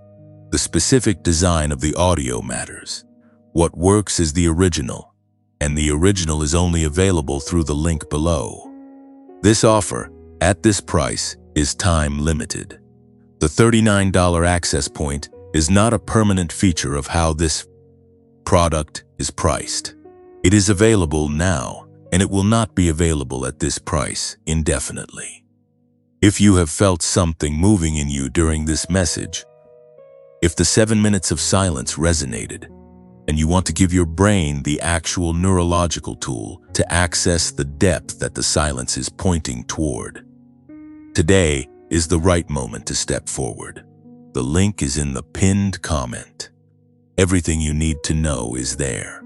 The specific design of the audio matters. What works is the original, and the original is only available through the link below. This offer, at this price, is time limited. The $39 access point is not a permanent feature of how this product is priced. It is available now, and it will not be available at this price indefinitely. If you have felt something moving in you during this message, if the 7 minutes of silence resonated, and you want to give your brain the actual neurological tool to access the depth that the silence is pointing toward, today is the right moment to step forward. The link is in the pinned comment. Everything you need to know is there.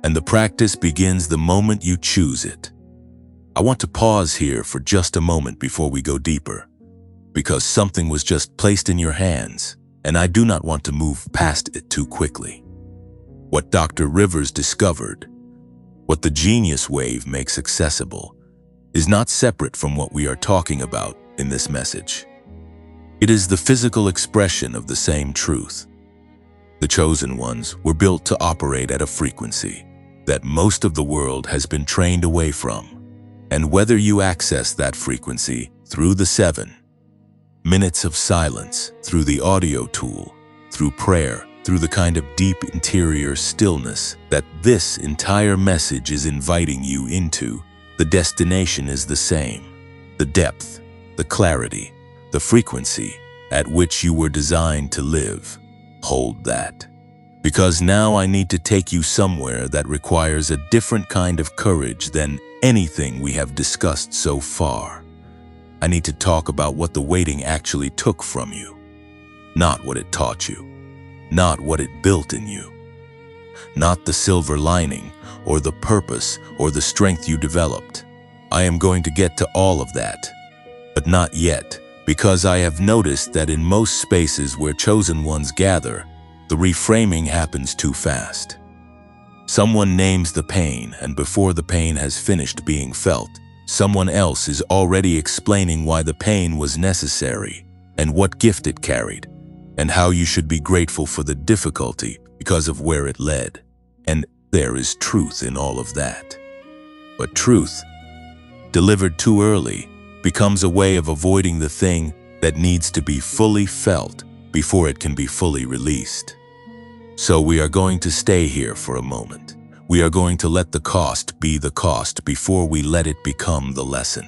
And the practice begins the moment you choose it. I want to pause here for just a moment before we go deeper, because something was just placed in your hands, and I do not want to move past it too quickly. What Dr. Rivers discovered, what the Genius Wave makes accessible, is not separate from what we are talking about in this message. It is the physical expression of the same truth. The chosen ones were built to operate at a frequency that most of the world has been trained away from. And whether you access that frequency through the 7 minutes of silence, through the audio tool, through prayer, through the kind of deep interior stillness that this entire message is inviting you into, the destination is the same. The depth, the clarity, the frequency at which you were designed to live. Hold that. Because now I need to take you somewhere that requires a different kind of courage than anything we have discussed so far. I need to talk about what the waiting actually took from you. Not what it taught you. Not what it built in you. Not the silver lining, or the purpose, or the strength you developed. I am going to get to all of that. But not yet. Because I have noticed that in most spaces where chosen ones gather, the reframing happens too fast. Someone names the pain, and before the pain has finished being felt, someone else is already explaining why the pain was necessary, and what gift it carried, and how you should be grateful for the difficulty because of where it led. And there is truth in all of that. But truth, delivered too early, becomes a way of avoiding the thing that needs to be fully felt before it can be fully released. So we are going to stay here for a moment. We are going to let the cost be the cost before we let it become the lesson.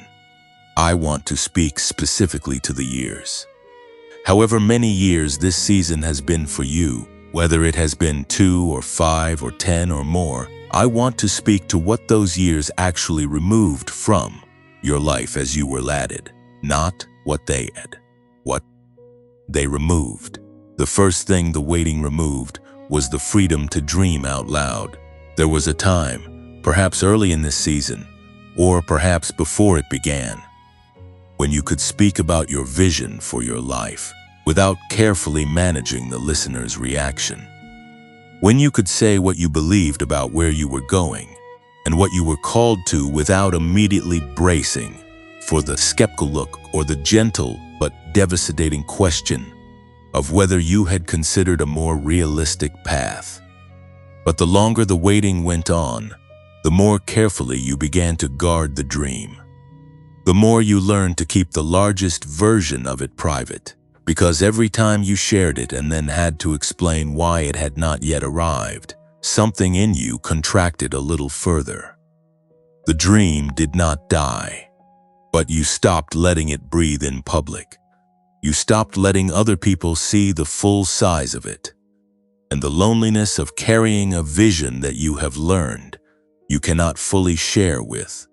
I want to speak specifically to the years. However many years this season has been for you, whether it has been 2 or 5 or 10 or more, I want to speak to what those years actually removed from your life as you were ladded, not what they had. What they removed. The first thing the waiting removed was the freedom to dream out loud, There was a time, perhaps early in this season, or perhaps before it began, when you could speak about your vision for your life without carefully managing the listener's reaction. When you could say what you believed about where you were going and what you were called to without immediately bracing for the skeptical look or the gentle but devastating question of whether you had considered a more realistic path. But the longer the waiting went on, the more carefully you began to guard the dream. The more you learned to keep the largest version of it private, because every time you shared it and then had to explain why it had not yet arrived, something in you contracted a little further. The dream did not die, but you stopped letting it breathe in public. You stopped letting other people see the full size of it. And the loneliness of carrying a vision that you have learned you cannot fully share with.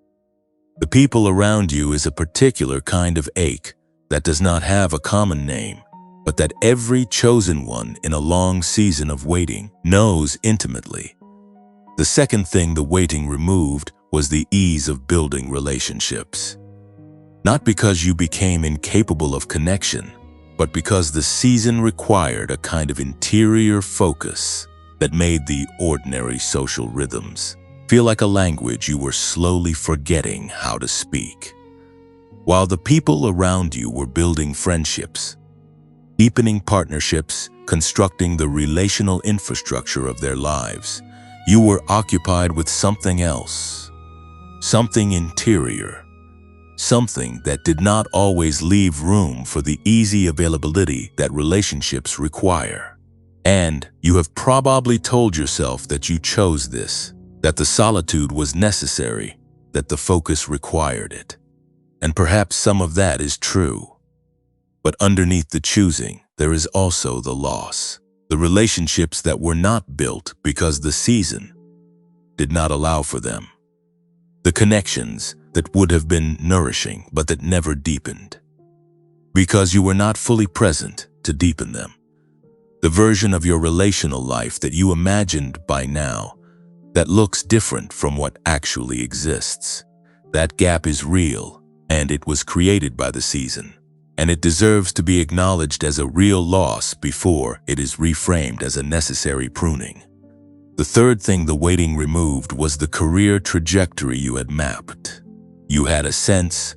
The people around you is a particular kind of ache that does not have a common name, but that every chosen one in a long season of waiting knows intimately. The second thing the waiting removed was the ease of building relationships. Not because you became incapable of connection, but because the season required a kind of interior focus that made the ordinary social rhythms feel like a language you were slowly forgetting how to speak. While the people around you were building friendships, deepening partnerships, constructing the relational infrastructure of their lives, you were occupied with something else, something interior, something that did not always leave room for the easy availability that relationships require. And you have probably told yourself that you chose this, that the solitude was necessary, that the focus required it. And perhaps some of that is true. But underneath the choosing, there is also the loss, the relationships that were not built because the season did not allow for them, the connections that would have been nourishing but that never deepened, because you were not fully present to deepen them. The version of your relational life that you imagined by now that looks different from what actually exists. That gap is real, and it was created by the season, and it deserves to be acknowledged as a real loss before it is reframed as a necessary pruning. The third thing the waiting removed was the career trajectory you had mapped. You had a sense,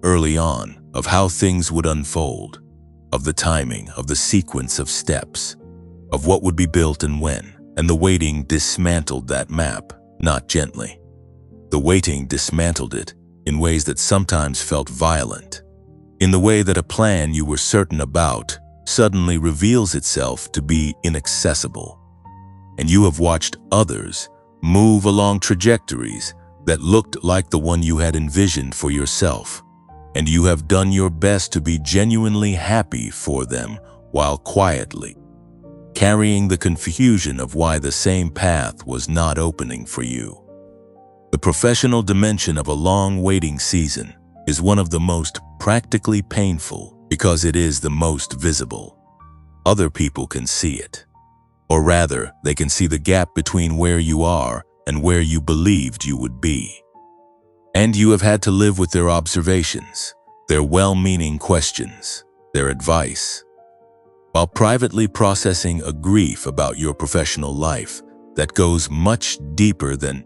early on, of how things would unfold, of the timing, of the sequence of steps, of what would be built and when, and the waiting dismantled that map, not gently. The waiting dismantled it in ways that sometimes felt violent, in the way that a plan you were certain about suddenly reveals itself to be inaccessible. And you have watched others move along trajectories that looked like the one you had envisioned for yourself, and you have done your best to be genuinely happy for them while quietly carrying the confusion of why the same path was not opening for you. The professional dimension of a long waiting season is one of the most practically painful because it is the most visible. Other people can see it, or rather, they can see the gap between where you are and where you believed you would be. And you have had to live with their observations, their well-meaning questions, their advice, while privately processing a grief about your professional life that goes much deeper than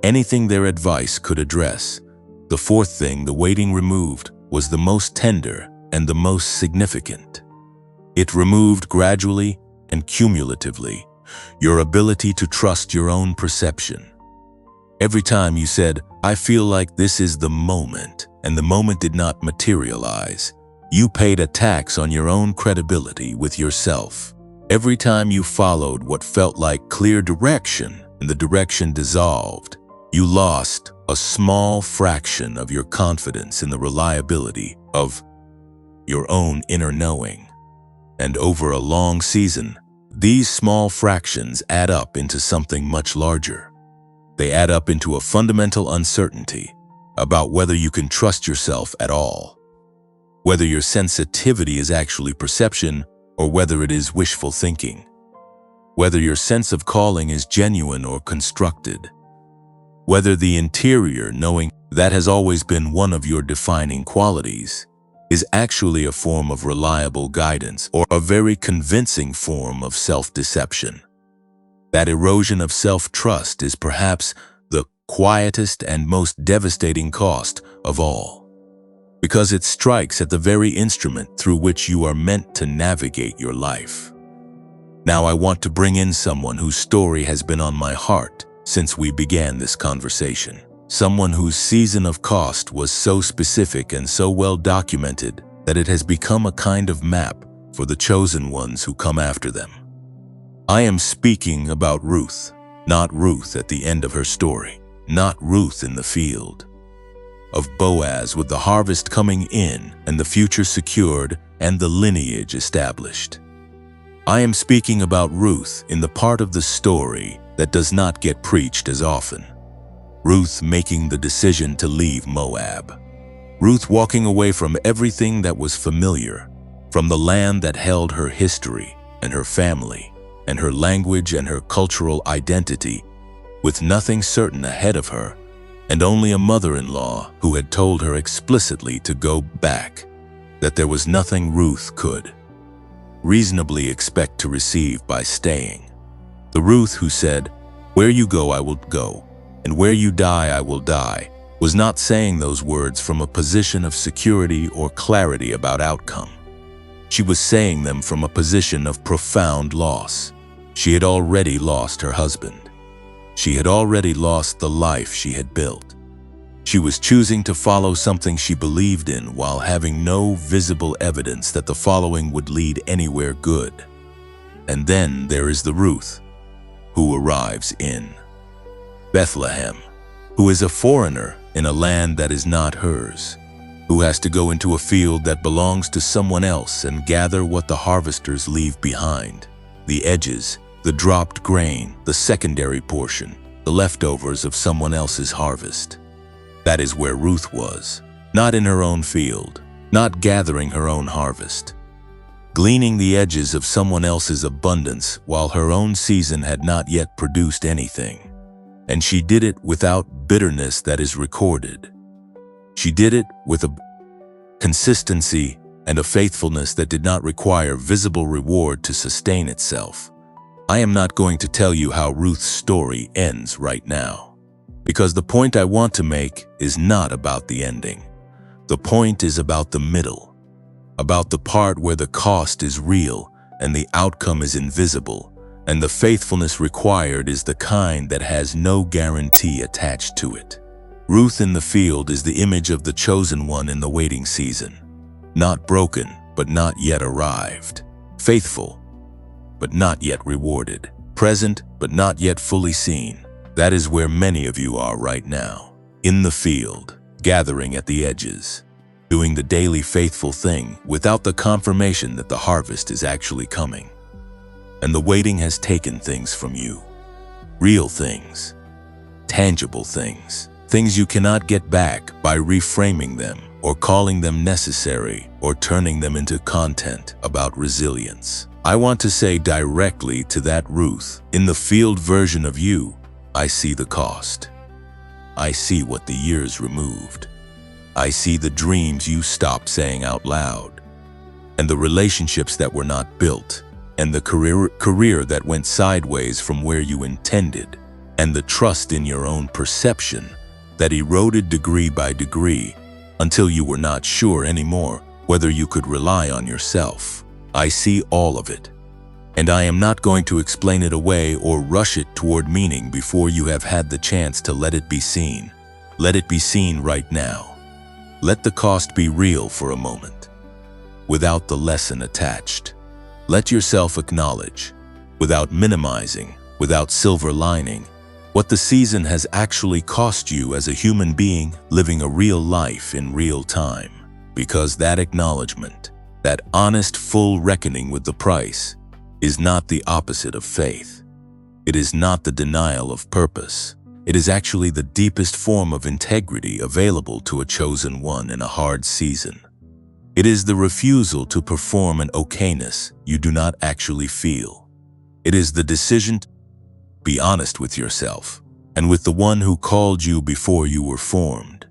anything their advice could address. The fourth thing the waiting removed was the most tender and the most significant. It removed gradually and cumulatively your ability to trust your own perception. Every time you said, "I feel like this is the moment," and the moment did not materialize, you paid a tax on your own credibility with yourself. Every time you followed what felt like clear direction and the direction dissolved, you lost a small fraction of your confidence in the reliability of your own inner knowing. And over a long season, these small fractions add up into something much larger. They add up into a fundamental uncertainty about whether you can trust yourself at all, whether your sensitivity is actually perception or whether it is wishful thinking. whether your sense of calling is genuine or constructed, whether the interior knowing that has always been one of your defining qualities is actually a form of reliable guidance or a very convincing form of self-deception. That erosion of self-trust is perhaps the quietest and most devastating cost of all, because it strikes at the very instrument through which you are meant to navigate your life. Now I want to bring in someone whose story has been on my heart since we began this conversation. Someone whose season of cost was so specific and so well documented that it has become a kind of map for the chosen ones who come after them. I am speaking about Ruth, not Ruth at the end of her story, not Ruth in the field. Of Boaz with the harvest coming in and the future secured and the lineage established. I am speaking about Ruth in the part of the story that does not get preached as often. Ruth making the decision to leave Moab. Ruth walking away from everything that was familiar, from the land that held her history and her family and her language and her cultural identity, with nothing certain ahead of her, and only a mother-in-law who had told her explicitly to go back, that there was nothing Ruth could reasonably expect to receive by staying. The Ruth who said, "Where you go, I will go, and where you die, I will die," was not saying those words from a position of security or clarity about outcome. She was saying them from a position of profound loss. She had already lost her husband. She had already lost the life she had built. She was choosing to follow something she believed in while having no visible evidence that the following would lead anywhere good. And then there is the Ruth who arrives in Bethlehem, who is a foreigner in a land that is not hers, who has to go into a field that belongs to someone else and gather what the harvesters leave behind, the edges, the dropped grain, the secondary portion, the leftovers of someone else's harvest. That is where Ruth was, not in her own field, not gathering her own harvest, gleaning the edges of someone else's abundance while her own season had not yet produced anything. And she did it without bitterness that is recorded. She did it with a consistency and a faithfulness that did not require visible reward to sustain itself. I am not going to tell you how Ruth's story ends right now, because the point I want to make is not about the ending. The point is about the middle, about the part where the cost is real and the outcome is invisible, and the faithfulness required is the kind that has no guarantee attached to it. Ruth in the field is the image of the chosen one in the waiting season. Not broken, but not yet arrived. Faithful, but not yet rewarded. Present, but not yet fully seen. That is where many of you are right now. In the field, gathering at the edges, doing the daily faithful thing without the confirmation that the harvest is actually coming. And the waiting has taken things from you. Real things, tangible things, things you cannot get back by reframing them or calling them necessary or turning them into content about resilience. I want to say directly to that Ruth, in the field version of you, I see the cost. I see what the years removed. I see the dreams you stopped saying out loud, and the relationships that were not built, and the career that went sideways from where you intended, and the trust in your own perception that eroded degree by degree until you were not sure anymore whether you could rely on yourself. I see all of it, and I am not going to explain it away or rush it toward meaning before you have had the chance to let it be seen. Let it be seen right now. Let the cost be real for a moment, without the lesson attached. Let yourself acknowledge, without minimizing, without silver lining, what the season has actually cost you as a human being living a real life in real time. Because that acknowledgement, that honest full reckoning with the price, is not the opposite of faith. It is not the denial of purpose. It is actually the deepest form of integrity available to a chosen one in a hard season. It is the refusal to perform an okayness you do not actually feel. It is the decision to be honest with yourself and with the one who called you before you were formed.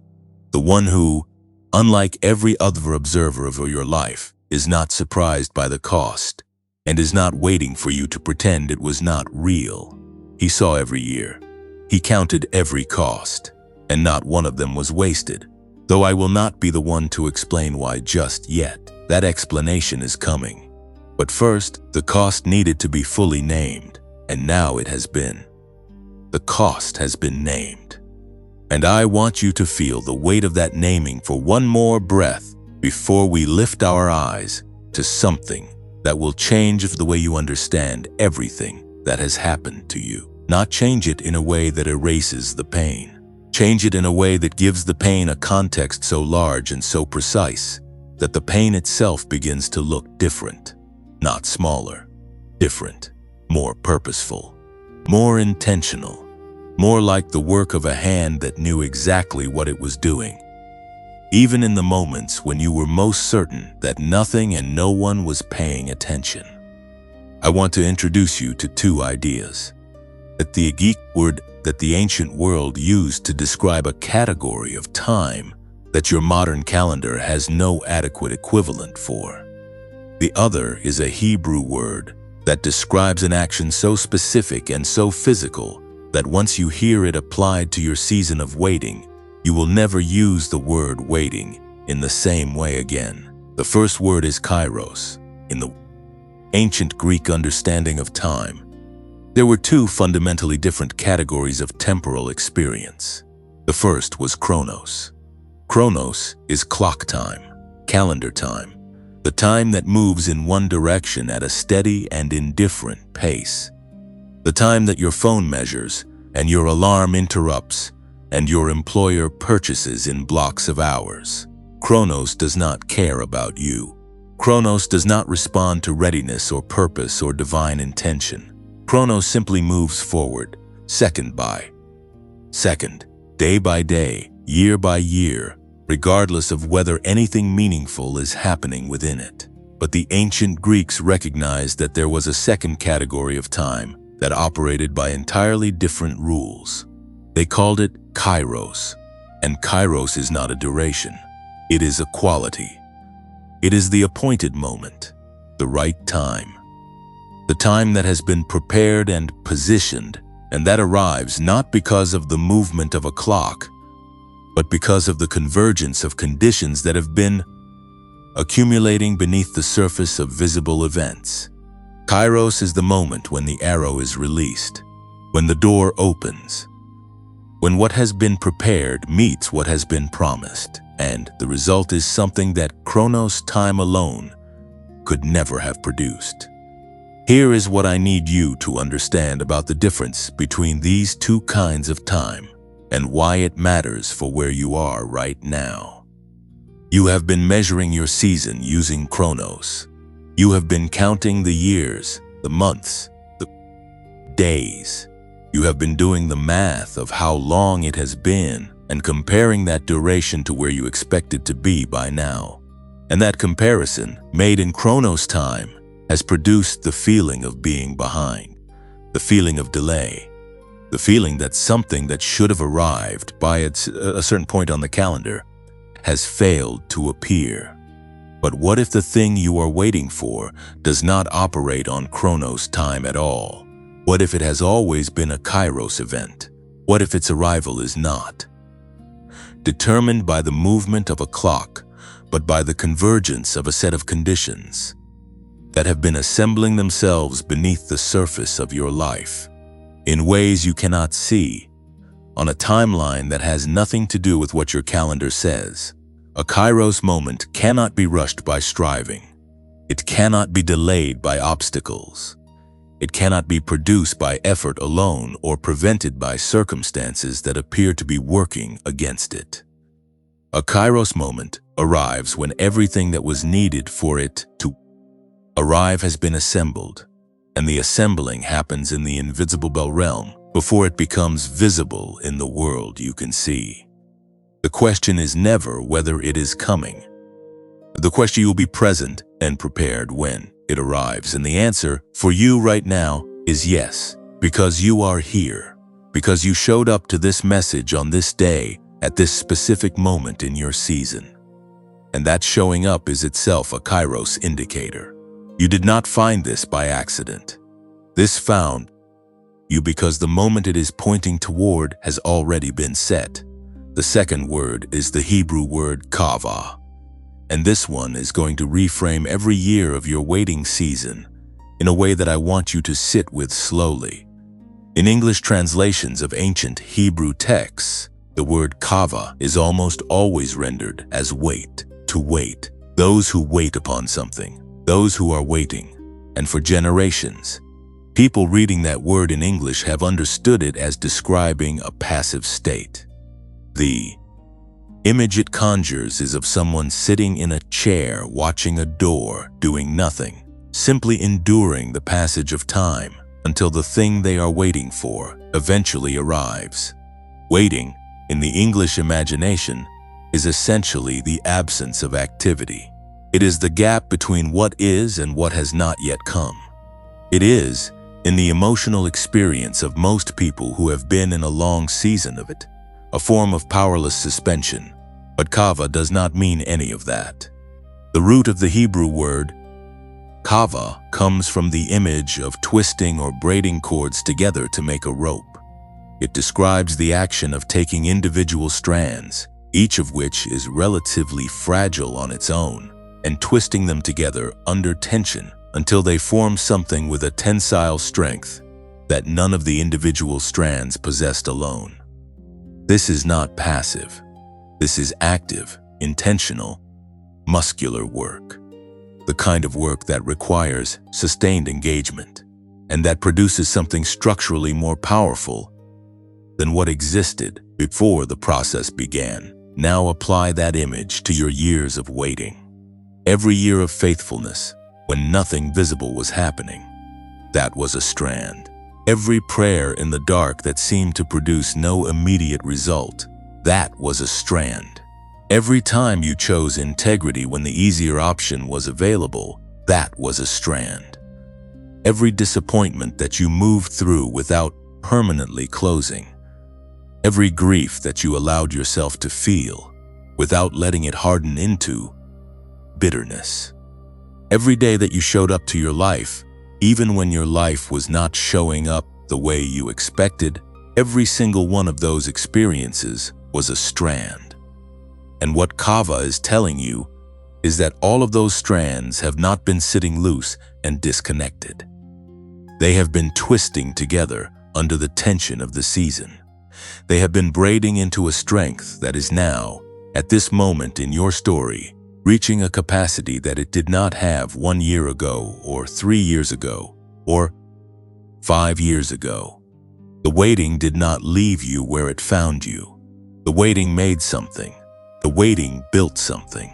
The one who, unlike every other observer of your life, is not surprised by the cost and is not waiting for you to pretend it was not real. He saw every year. He counted every cost, and not one of them was wasted. Though I will not be the one to explain why just yet. That explanation is coming. But first, the cost needed to be fully named, and now it has been. The cost has been named. And I want you to feel the weight of that naming for one more breath before we lift our eyes to something that will change the way you understand everything that has happened to you. Not change it in a way that erases the pain. Change it in a way that gives the pain a context so large and so precise that the pain itself begins to look different. Not smaller, different, more purposeful, more intentional, more like the work of a hand that knew exactly what it was doing. Even in the moments when you were most certain that nothing and no one was paying attention. I want to introduce you to two ideas. That the geek word that the ancient world used to describe a category of time that your modern calendar has no adequate equivalent for. The other is a Hebrew word that describes an action so specific and so physical that once you hear it applied to your season of waiting, you will never use the word waiting in the same way again. The first word is kairos. In the ancient Greek understanding of time, there were two fundamentally different categories of temporal experience. The first was chronos. Chronos is clock time, calendar time, the time that moves in one direction at a steady and indifferent pace. The time that your phone measures and your alarm interrupts and your employer purchases in blocks of hours. Chronos does not care about you. Chronos does not respond to readiness or purpose or divine intention. Chronos simply moves forward, second by second, day by day, year by year, regardless of whether anything meaningful is happening within it. But the ancient Greeks recognized that there was a second category of time that operated by entirely different rules. They called it kairos, and kairos is not a duration. It is a quality. It is the appointed moment, the right time. The time that has been prepared and positioned, and that arrives not because of the movement of a clock, but because of the convergence of conditions that have been accumulating beneath the surface of visible events. Kairos is the moment when the arrow is released, when the door opens, when what has been prepared meets what has been promised, and the result is something that Chronos time alone could never have produced. Here is what I need you to understand about the difference between these two kinds of time and why it matters for where you are right now. You have been measuring your season using Chronos. You have been counting the years, the months, the days. You have been doing the math of how long it has been and comparing that duration to where you expect it to be by now. And that comparison, made in Chronos time, has produced the feeling of being behind, the feeling of delay, the feeling that something that should have arrived by a certain point on the calendar has failed to appear. But what if the thing you are waiting for does not operate on Chronos time at all? What if it has always been a Kairos event? What if its arrival is not determined by the movement of a clock, but by the convergence of a set of conditions that have been assembling themselves beneath the surface of your life, in ways you cannot see, on a timeline that has nothing to do with what your calendar says? A Kairos moment cannot be rushed by striving. It cannot be delayed by obstacles. It cannot be produced by effort alone or prevented by circumstances that appear to be working against it. A Kairos moment arrives when everything that was needed for it to arrive has been assembled, and the assembling happens in the invisible realm before it becomes visible in the world you can see. The question is never whether it is coming. The question, you'll be present and prepared when it arrives, and the answer for you right now is yes, because you are here, because you showed up to this message on this day at this specific moment in your season. And that showing up is itself a Kairos indicator. You did not find this by accident. This found you because the moment it is pointing toward has already been set. The second word is the Hebrew word kava, and this one is going to reframe every year of your waiting season in a way that I want you to sit with slowly. In English translations of ancient Hebrew texts, the word kava is almost always rendered as wait, to wait. Those who wait upon something, those who are waiting. And for generations, people reading that word in English have understood it as describing a passive state. The image it conjures is of someone sitting in a chair watching a door, doing nothing, simply enduring the passage of time until the thing they are waiting for eventually arrives. Waiting, in the English imagination, is essentially the absence of activity. It is the gap between what is and what has not yet come. It is, in the emotional experience of most people who have been in a long season of it, a form of powerless suspension, but kava does not mean any of that. The root of the Hebrew word kava comes from the image of twisting or braiding cords together to make a rope. It describes the action of taking individual strands, each of which is relatively fragile on its own, and twisting them together under tension until they form something with a tensile strength that none of the individual strands possessed alone. This is not passive. This is active, intentional, muscular work. The kind of work that requires sustained engagement and that produces something structurally more powerful than what existed before the process began. Now apply that image to your years of waiting. Every year of faithfulness, when nothing visible was happening, that was a strand. Every prayer in the dark that seemed to produce no immediate result, that was a strand. Every time you chose integrity when the easier option was available, that was a strand. Every disappointment that you moved through without permanently closing, every grief that you allowed yourself to feel without letting it harden into bitterness. Every day that you showed up to your life, even when your life was not showing up the way you expected, every single one of those experiences was a strand. And what kava is telling you is that all of those strands have not been sitting loose and disconnected. They have been twisting together under the tension of the season. They have been braiding into a strength that is now, at this moment in your story, reaching a capacity that it did not have 1 year ago, or 3 years ago, or 5 years ago. The waiting did not leave you where it found you. The waiting made something. The waiting built something.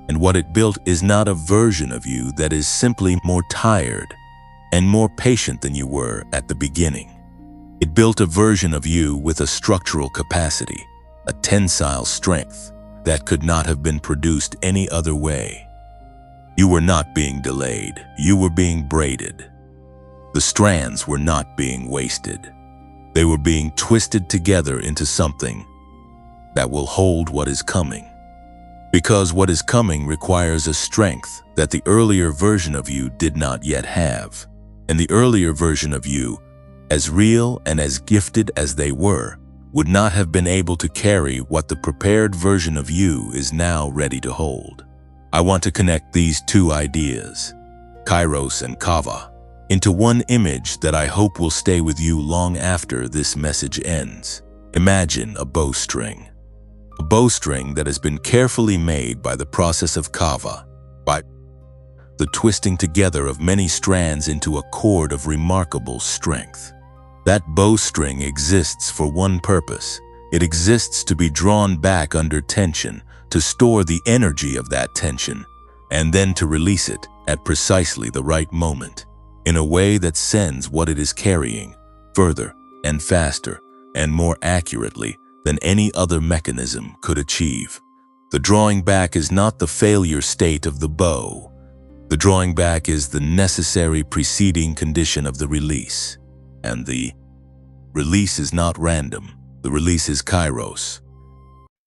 And what it built is not a version of you that is simply more tired and more patient than you were at the beginning. It built a version of you with a structural capacity, a tensile strength that could not have been produced any other way. You were not being delayed. You were being braided. The strands were not being wasted. They were being twisted together into something that will hold what is coming. Because what is coming requires a strength that the earlier version of you did not yet have. And the earlier version of you, as real and as gifted as they were, would not have been able to carry what the prepared version of you is now ready to hold. I want to connect these two ideas, Kairos and Kava, into one image that I hope will stay with you long after this message ends. Imagine a bowstring. A bowstring that has been carefully made by the process of Kava, by the twisting together of many strands into a cord of remarkable strength. That bowstring exists for one purpose. It exists to be drawn back under tension, to store the energy of that tension, and then to release it at precisely the right moment, in a way that sends what it is carrying further and faster and more accurately than any other mechanism could achieve. The drawing back is not the failure state of the bow. The drawing back is the necessary preceding condition of the release. And the release is not random. The release is kairos,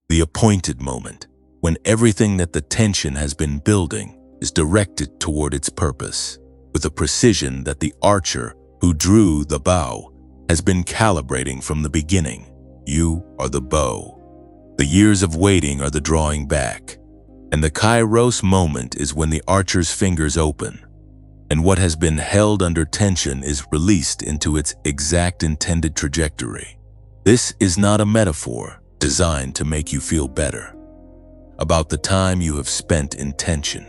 the appointed moment, when everything that the tension has been building is directed toward its purpose, with a precision that the archer who drew the bow has been calibrating from the beginning. You are the bow. The years of waiting are the drawing back. And the kairos moment is when the archer's fingers open, and what has been held under tension is released into its exact intended trajectory. This is not a metaphor designed to make you feel better about the time you have spent in tension.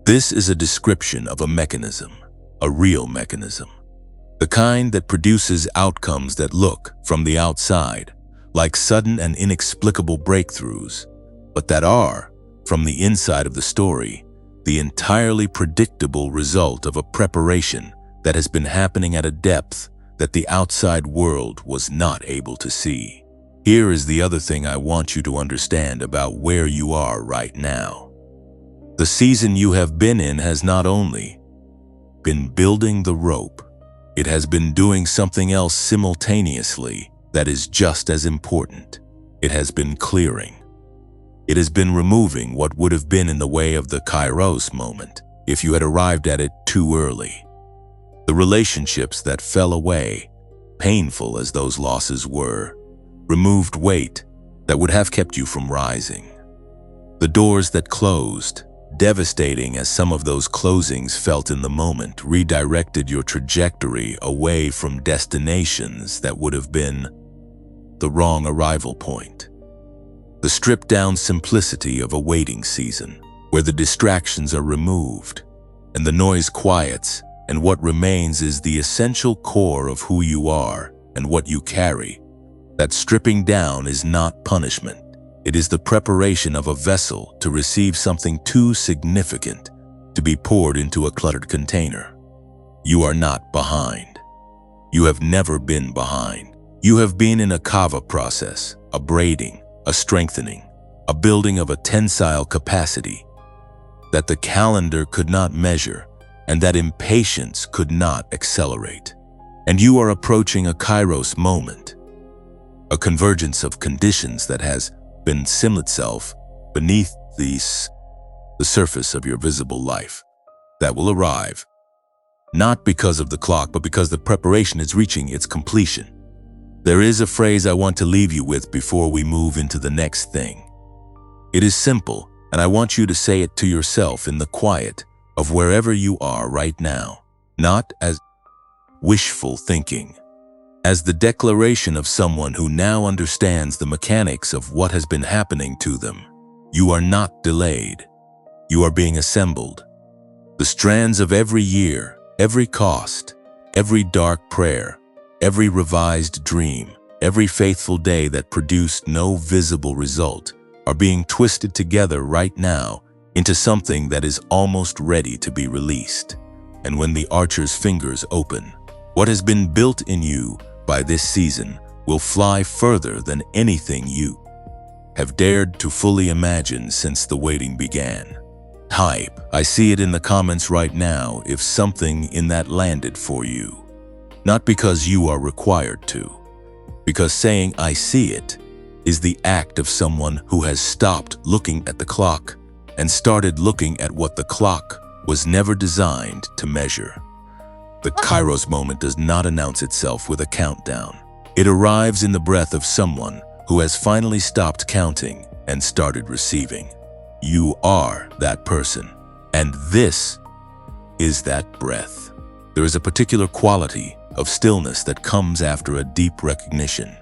This is a description of a mechanism, a real mechanism, the kind that produces outcomes that look, from the outside, like sudden and inexplicable breakthroughs, but that are, from the inside of the story, the entirely predictable result of a preparation that has been happening at a depth that the outside world was not able to see. Here is the other thing I want you to understand about where you are right now. The season you have been in has not only been building the rope, it has been doing something else simultaneously that is just as important. It has been clearing. It has been removing what would have been in the way of the kairos moment if you had arrived at it too early. The relationships that fell away, painful as those losses were, removed weight that would have kept you from rising. The doors that closed, devastating as some of those closings felt in the moment, redirected your trajectory away from destinations that would have been the wrong arrival point. The stripped-down simplicity of a waiting season, where the distractions are removed and the noise quiets, and what remains is the essential core of who you are and what you carry. That stripping down is not punishment. It is the preparation of a vessel to receive something too significant to be poured into a cluttered container. You are not behind. You have never been behind. You have been in a kava process, a braiding, a strengthening, a building of a tensile capacity that the calendar could not measure and that impatience could not accelerate. And you are approaching a kairos moment, a convergence of conditions that has been sim itself beneath the surface of your visible life, that will arrive, not because of the clock, but because the preparation is reaching its completion. There is a phrase I want to leave you with before we move into the next thing. It is simple, and I want you to say it to yourself in the quiet of wherever you are right now, not as wishful thinking, as the declaration of someone who now understands the mechanics of what has been happening to them. You are not delayed. You are being assembled. The strands of every year, every cost, every dark prayer, every revised dream, every faithful day that produced no visible result are being twisted together right now into something that is almost ready to be released. And when the archer's fingers open, what has been built in you by this season will fly further than anything you have dared to fully imagine since the waiting began. Type, I see it in the comments right now if something in that landed for you. Not because you are required to, because saying I see it is the act of someone who has stopped looking at the clock and started looking at what the clock was never designed to measure. The kairos moment does not announce itself with a countdown. It arrives in the breath of someone who has finally stopped counting and started receiving. You are that person, and this is that breath. There is a particular quality of stillness that comes after a deep recognition.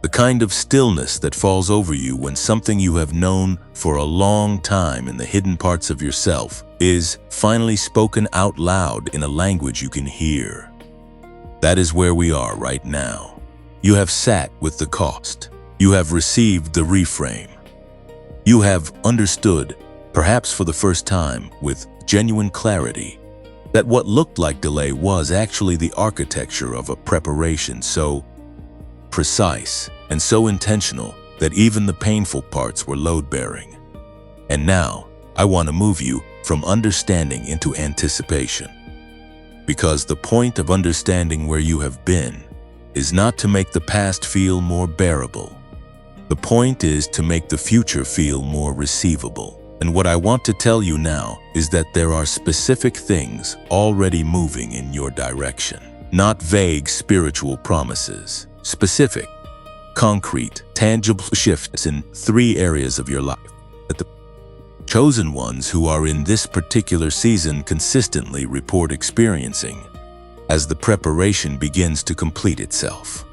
The kind of stillness that falls over you when something you have known for a long time in the hidden parts of yourself is finally spoken out loud in a language you can hear. That is where we are right now. You have sat with the cost. You have received the reframe. You have understood, perhaps for the first time with genuine clarity, that what looked like delay was actually the architecture of a preparation so precise and so intentional that even the painful parts were load-bearing. And now, I want to move you from understanding into anticipation. Because the point of understanding where you have been is not to make the past feel more bearable. The point is to make the future feel more receivable. And what I want to tell you now is that there are specific things already moving in your direction. Not vague spiritual promises. Specific, concrete, tangible shifts in 3 areas of your life that the chosen ones who are in this particular season consistently report experiencing as the preparation begins to complete itself.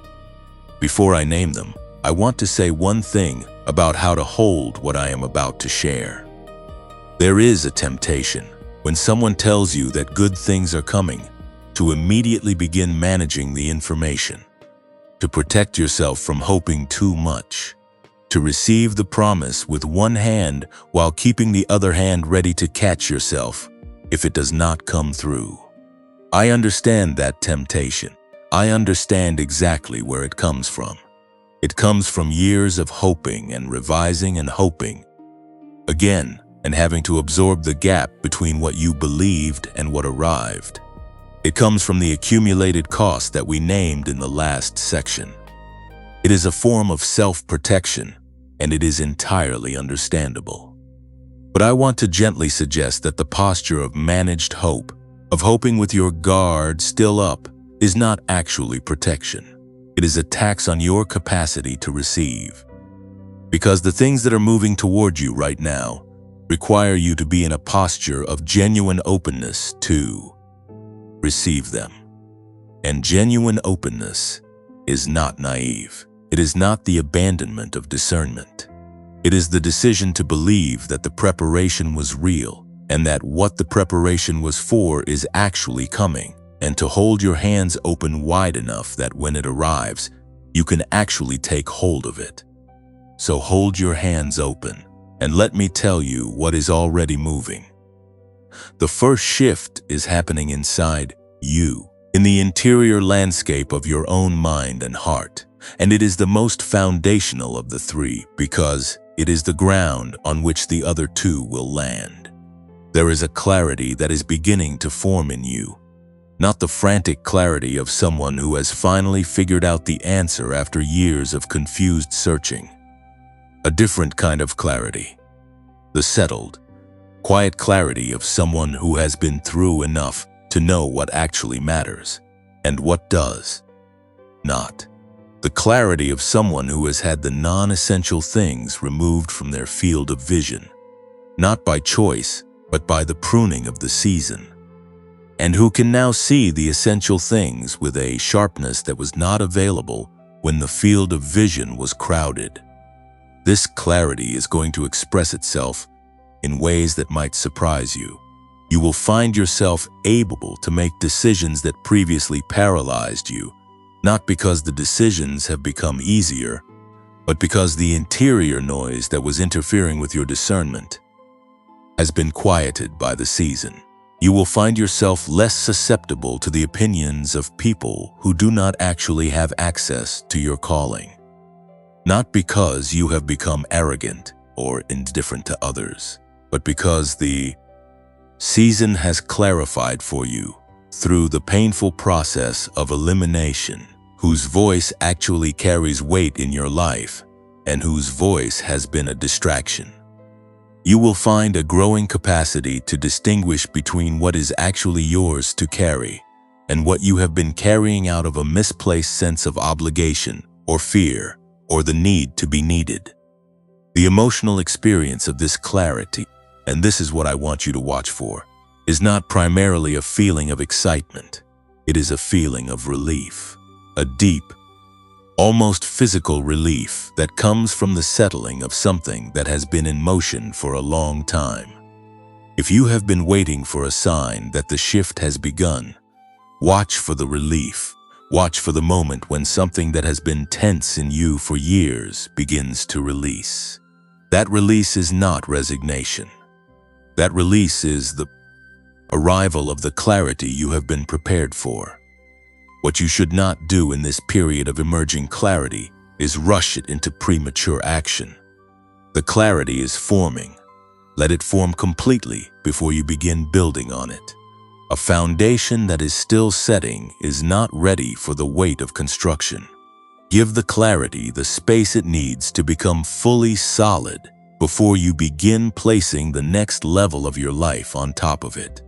Before I name them, I want to say one thing about how to hold what I am about to share. There is a temptation when someone tells you that good things are coming to immediately begin managing the information, to protect yourself from hoping too much, to receive the promise with one hand while keeping the other hand ready to catch yourself if it does not come through. I understand that temptation. I understand exactly where it comes from. It comes from years of hoping and revising and hoping again and having to absorb the gap between what you believed and what arrived. It comes from the accumulated cost that we named in the last section. It is a form of self-protection, and it is entirely understandable. But I want to gently suggest that the posture of managed hope, of hoping with your guard still up, is not actually protection. It is a tax on your capacity to receive. Because the things that are moving toward you right now require you to be in a posture of genuine openness to receive them. And genuine openness is not naive. It is not the abandonment of discernment. It is the decision to believe that the preparation was real and that what the preparation was for is actually coming, and to hold your hands open wide enough that when it arrives, you can actually take hold of it. So hold your hands open, and let me tell you what is already moving. The first shift is happening inside you, in the interior landscape of your own mind and heart, and it is the most foundational of the 3 because it is the ground on which the other 2 will land. There is a clarity that is beginning to form in you, not the frantic clarity of someone who has finally figured out the answer after years of confused searching. A different kind of clarity, the settled, quiet clarity of someone who has been through enough to know what actually matters and what does not. The clarity of someone who has had the non-essential things removed from their field of vision, not by choice, but by the pruning of the season, and who can now see the essential things with a sharpness that was not available when the field of vision was crowded. This clarity is going to express itself in ways that might surprise you. You will find yourself able to make decisions that previously paralyzed you, not because the decisions have become easier, but because the interior noise that was interfering with your discernment has been quieted by the season. You will find yourself less susceptible to the opinions of people who do not actually have access to your calling. Not because you have become arrogant or indifferent to others, but because the season has clarified for you through the painful process of elimination, whose voice actually carries weight in your life and whose voice has been a distraction. You will find a growing capacity to distinguish between what is actually yours to carry and what you have been carrying out of a misplaced sense of obligation or fear or the need to be needed. The emotional experience of this clarity, and this is what I want you to watch for, is not primarily a feeling of excitement. It is a feeling of relief, a deep, almost physical relief that comes from the settling of something that has been in motion for a long time. If you have been waiting for a sign that the shift has begun, watch for the relief. Watch for the moment when something that has been tense in you for years begins to release. That release is not resignation. That release is the arrival of the clarity you have been prepared for. What you should not do in this period of emerging clarity is rush it into premature action. The clarity is forming. Let it form completely before you begin building on it. A foundation that is still setting is not ready for the weight of construction. Give the clarity the space it needs to become fully solid before you begin placing the next level of your life on top of it.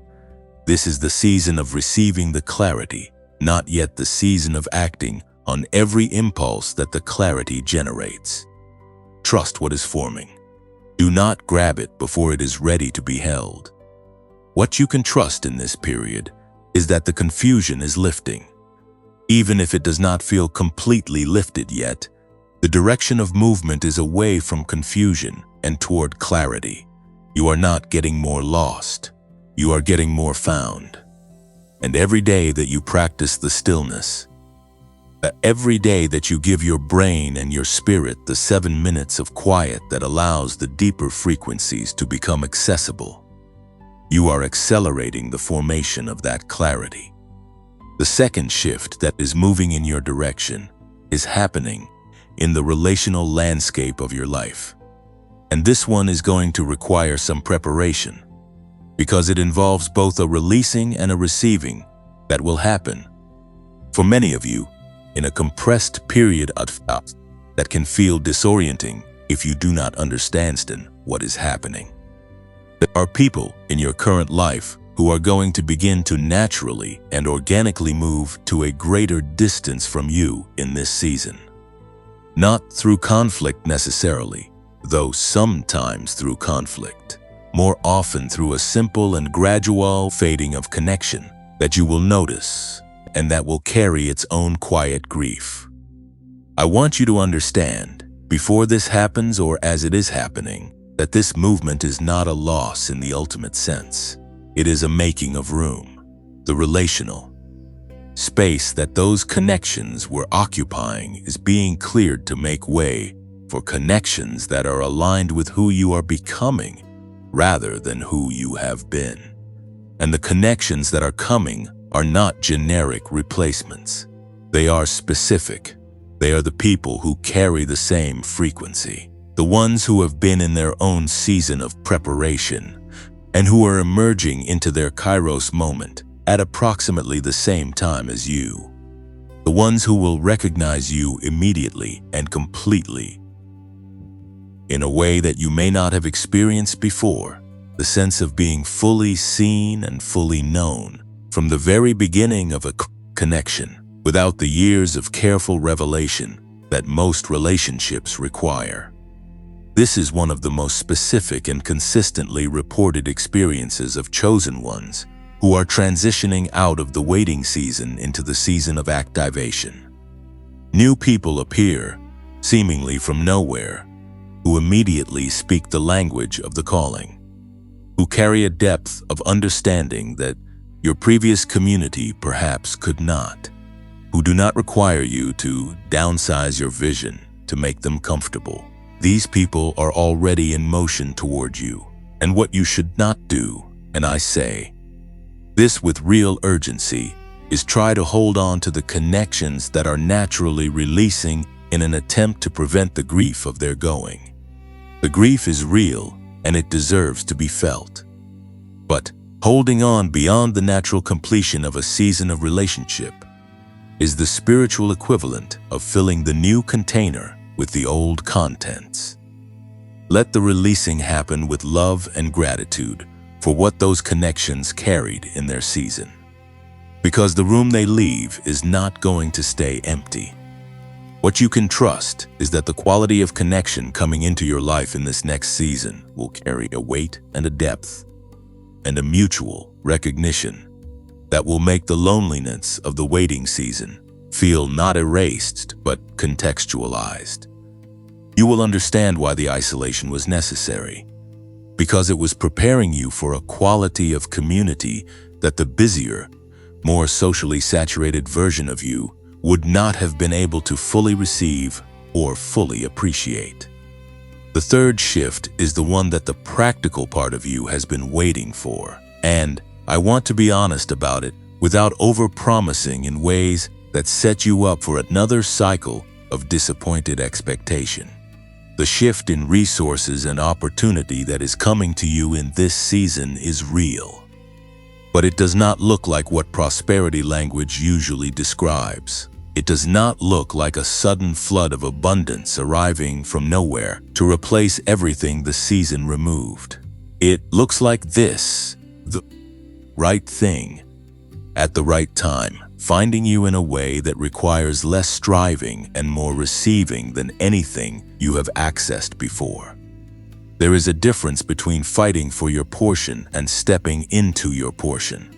This is the season of receiving the clarity, not yet the season of acting on every impulse that the clarity generates. Trust what is forming. Do not grab it before it is ready to be held. What you can trust in this period is that the confusion is lifting. Even if it does not feel completely lifted yet, the direction of movement is away from confusion and toward clarity. You are not getting more lost. You are getting more found. And every day that you practice the stillness, every day that you give your brain and your spirit the 7 minutes of quiet that allows the deeper frequencies to become accessible, you are accelerating the formation of that clarity. The second shift that is moving in your direction is happening in the relational landscape of your life. And this one is going to require some preparation, because it involves both a releasing and a receiving that will happen, for many of you, in a compressed period that can feel disorienting if you do not understand what is happening. There are people in your current life who are going to begin to naturally and organically move to a greater distance from you in this season. Not through conflict necessarily, though sometimes through conflict. More often through a simple and gradual fading of connection that you will notice and that will carry its own quiet grief. I want you to understand, before this happens or as it is happening, that this movement is not a loss in the ultimate sense. It is a making of room, the relational space that those connections were occupying is being cleared to make way for connections that are aligned with who you are becoming rather than who you have been. And the connections that are coming are not generic replacements. They are specific. They are the people who carry the same frequency, the ones who have been in their own season of preparation and who are emerging into their Kairos moment at approximately the same time as you. The ones who will recognize you immediately and completely in a way that you may not have experienced before, the sense of being fully seen and fully known from the very beginning of a connection without the years of careful revelation that most relationships require. This is one of the most specific and consistently reported experiences of chosen ones who are transitioning out of the waiting season into the season of activation. New people appear, seemingly from nowhere, who immediately speak the language of the calling, who carry a depth of understanding that your previous community perhaps could not, who do not require you to downsize your vision to make them comfortable. These people are already in motion toward you, and what you should not do, and I say this with real urgency, is try to hold on to the connections that are naturally releasing in an attempt to prevent the grief of their going. The grief is real and it deserves to be felt. But holding on beyond the natural completion of a season of relationship is the spiritual equivalent of filling the new container with the old contents. Let the releasing happen with love and gratitude for what those connections carried in their season, because the room they leave is not going to stay empty. What you can trust is that the quality of connection coming into your life in this next season will carry a weight and a depth and a mutual recognition that will make the loneliness of the waiting season feel not erased but contextualized. You will understand why the isolation was necessary, because it was preparing you for a quality of community that the busier, more socially saturated version of you would not have been able to fully receive or fully appreciate. The third shift is the one that the practical part of you has been waiting for, and I want to be honest about it without over-promising in ways that set you up for another cycle of disappointed expectation. The shift in resources and opportunity that is coming to you in this season is real. But it does not look like what prosperity language usually describes. It does not look like a sudden flood of abundance arriving from nowhere to replace everything the season removed. It looks like this: the right thing at the right time, finding you in a way that requires less striving and more receiving than anything you have accessed before. There is a difference between fighting for your portion and stepping into your portion.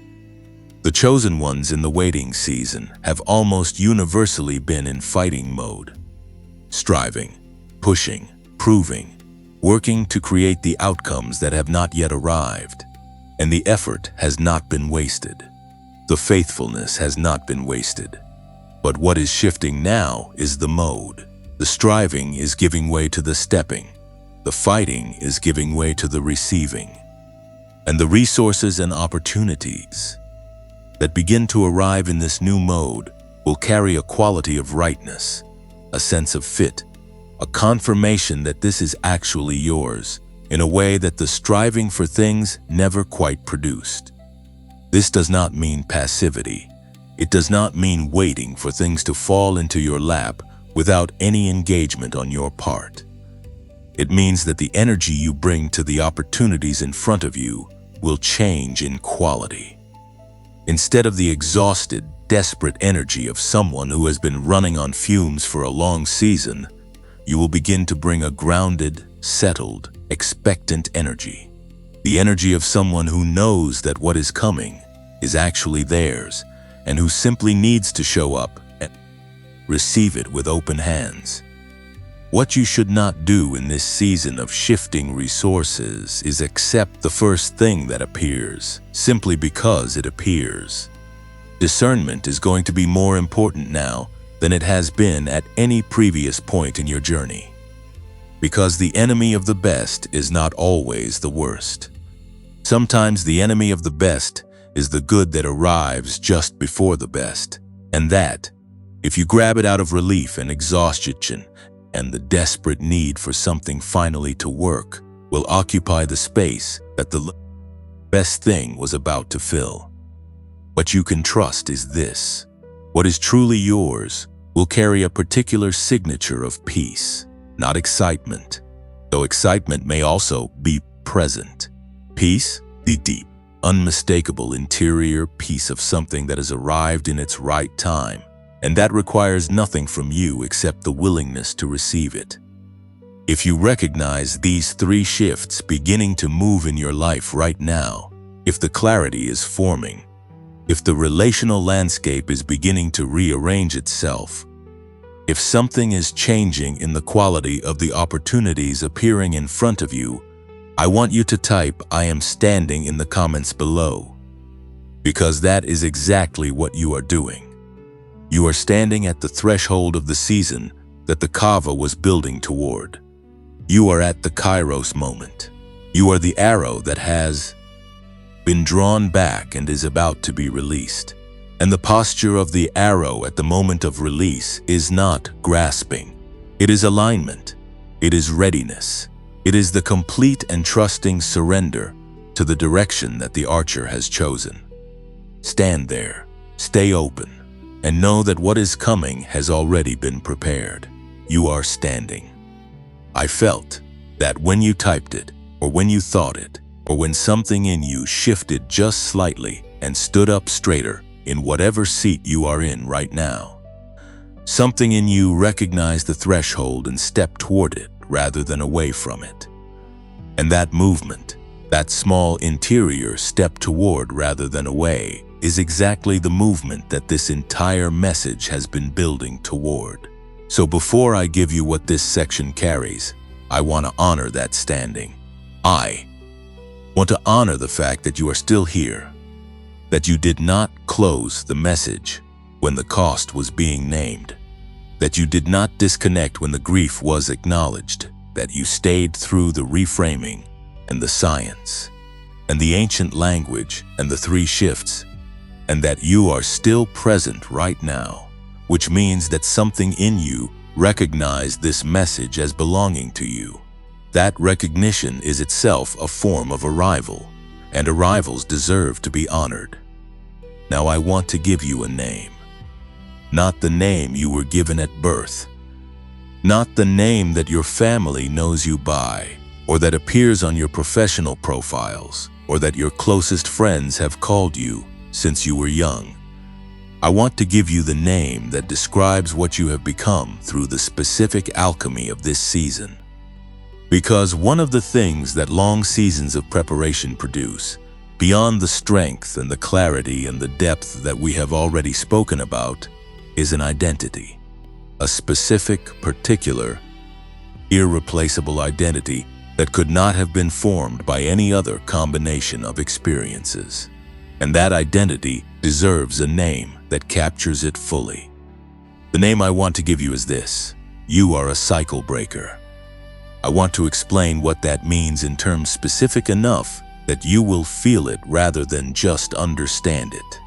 The chosen ones in the waiting season have almost universally been in fighting mode, striving, pushing, proving, working to create the outcomes that have not yet arrived, and the effort has not been wasted. The faithfulness has not been wasted. But what is shifting now is the mode. The striving is giving way to the stepping. The fighting is giving way to the receiving. And the resources and opportunities that begin to arrive in this new mode will carry a quality of rightness, a sense of fit, a confirmation that this is actually yours in a way that the striving for things never quite produced. This does not mean passivity. It does not mean waiting for things to fall into your lap without any engagement on your part. It means that the energy you bring to the opportunities in front of you will change in quality. Instead of the exhausted, desperate energy of someone who has been running on fumes for a long season, you will begin to bring a grounded, settled, expectant energy. The energy of someone who knows that what is coming is actually theirs and who simply needs to show up and receive it with open hands. What you should not do in this season of shifting resources is accept the first thing that appears, simply because it appears. Discernment is going to be more important now than it has been at any previous point in your journey. Because the enemy of the best is not always the worst. Sometimes the enemy of the best is the good that arrives just before the best. And that, if you grab it out of relief and exhaustion and the desperate need for something finally to work, will occupy the space that the best thing was about to fill. What you can trust is this: what is truly yours will carry a particular signature of peace, not excitement, though excitement may also be present. Peace, the deep, unmistakable interior peace of something that has arrived in its right time, and that requires nothing from you except the willingness to receive it. If you recognize these three shifts beginning to move in your life right now, if the clarity is forming, if the relational landscape is beginning to rearrange itself, if something is changing in the quality of the opportunities appearing in front of you, I want you to type "I am standing" in the comments below, because that is exactly what you are doing. You are standing at the threshold of the season that the Kava was building toward. You are at the Kairos moment. You are the arrow that has been drawn back and is about to be released. And the posture of the arrow at the moment of release is not grasping. It is alignment. It is readiness. It is the complete and trusting surrender to the direction that the archer has chosen. Stand there, stay open, and know that what is coming has already been prepared. You are standing. I felt that when you typed it, or when you thought it, or when something in you shifted just slightly and stood up straighter in whatever seat you are in right now. Something in you recognized the threshold and stepped toward it rather than away from it. And that movement, that small interior step toward rather than away, is exactly the movement that this entire message has been building toward. So before I give you what this section carries, I want to honor that standing. I want to honor the fact that you are still here, that you did not close the message when the cost was being named, that you did not disconnect when the grief was acknowledged, that you stayed through the reframing and the science and the ancient language and the three shifts, and that you are still present right now, which means that something in you recognize this message as belonging to you. That recognition is itself a form of arrival, and arrivals deserve to be honored. Now I want to give you a name. Not the name you were given at birth. Not the name that your family knows you by, or that appears on your professional profiles, or that your closest friends have called you since you were young. I want to give you the name that describes what you have become through the specific alchemy of this season. Because one of the things that long seasons of preparation produce, beyond the strength and the clarity and the depth that we have already spoken about, is an identity. A specific, particular, irreplaceable identity that could not have been formed by any other combination of experiences. And that identity deserves a name that captures it fully. The name I want to give you is this: you are a cycle breaker. I want to explain what that means in terms specific enough that you will feel it rather than just understand it.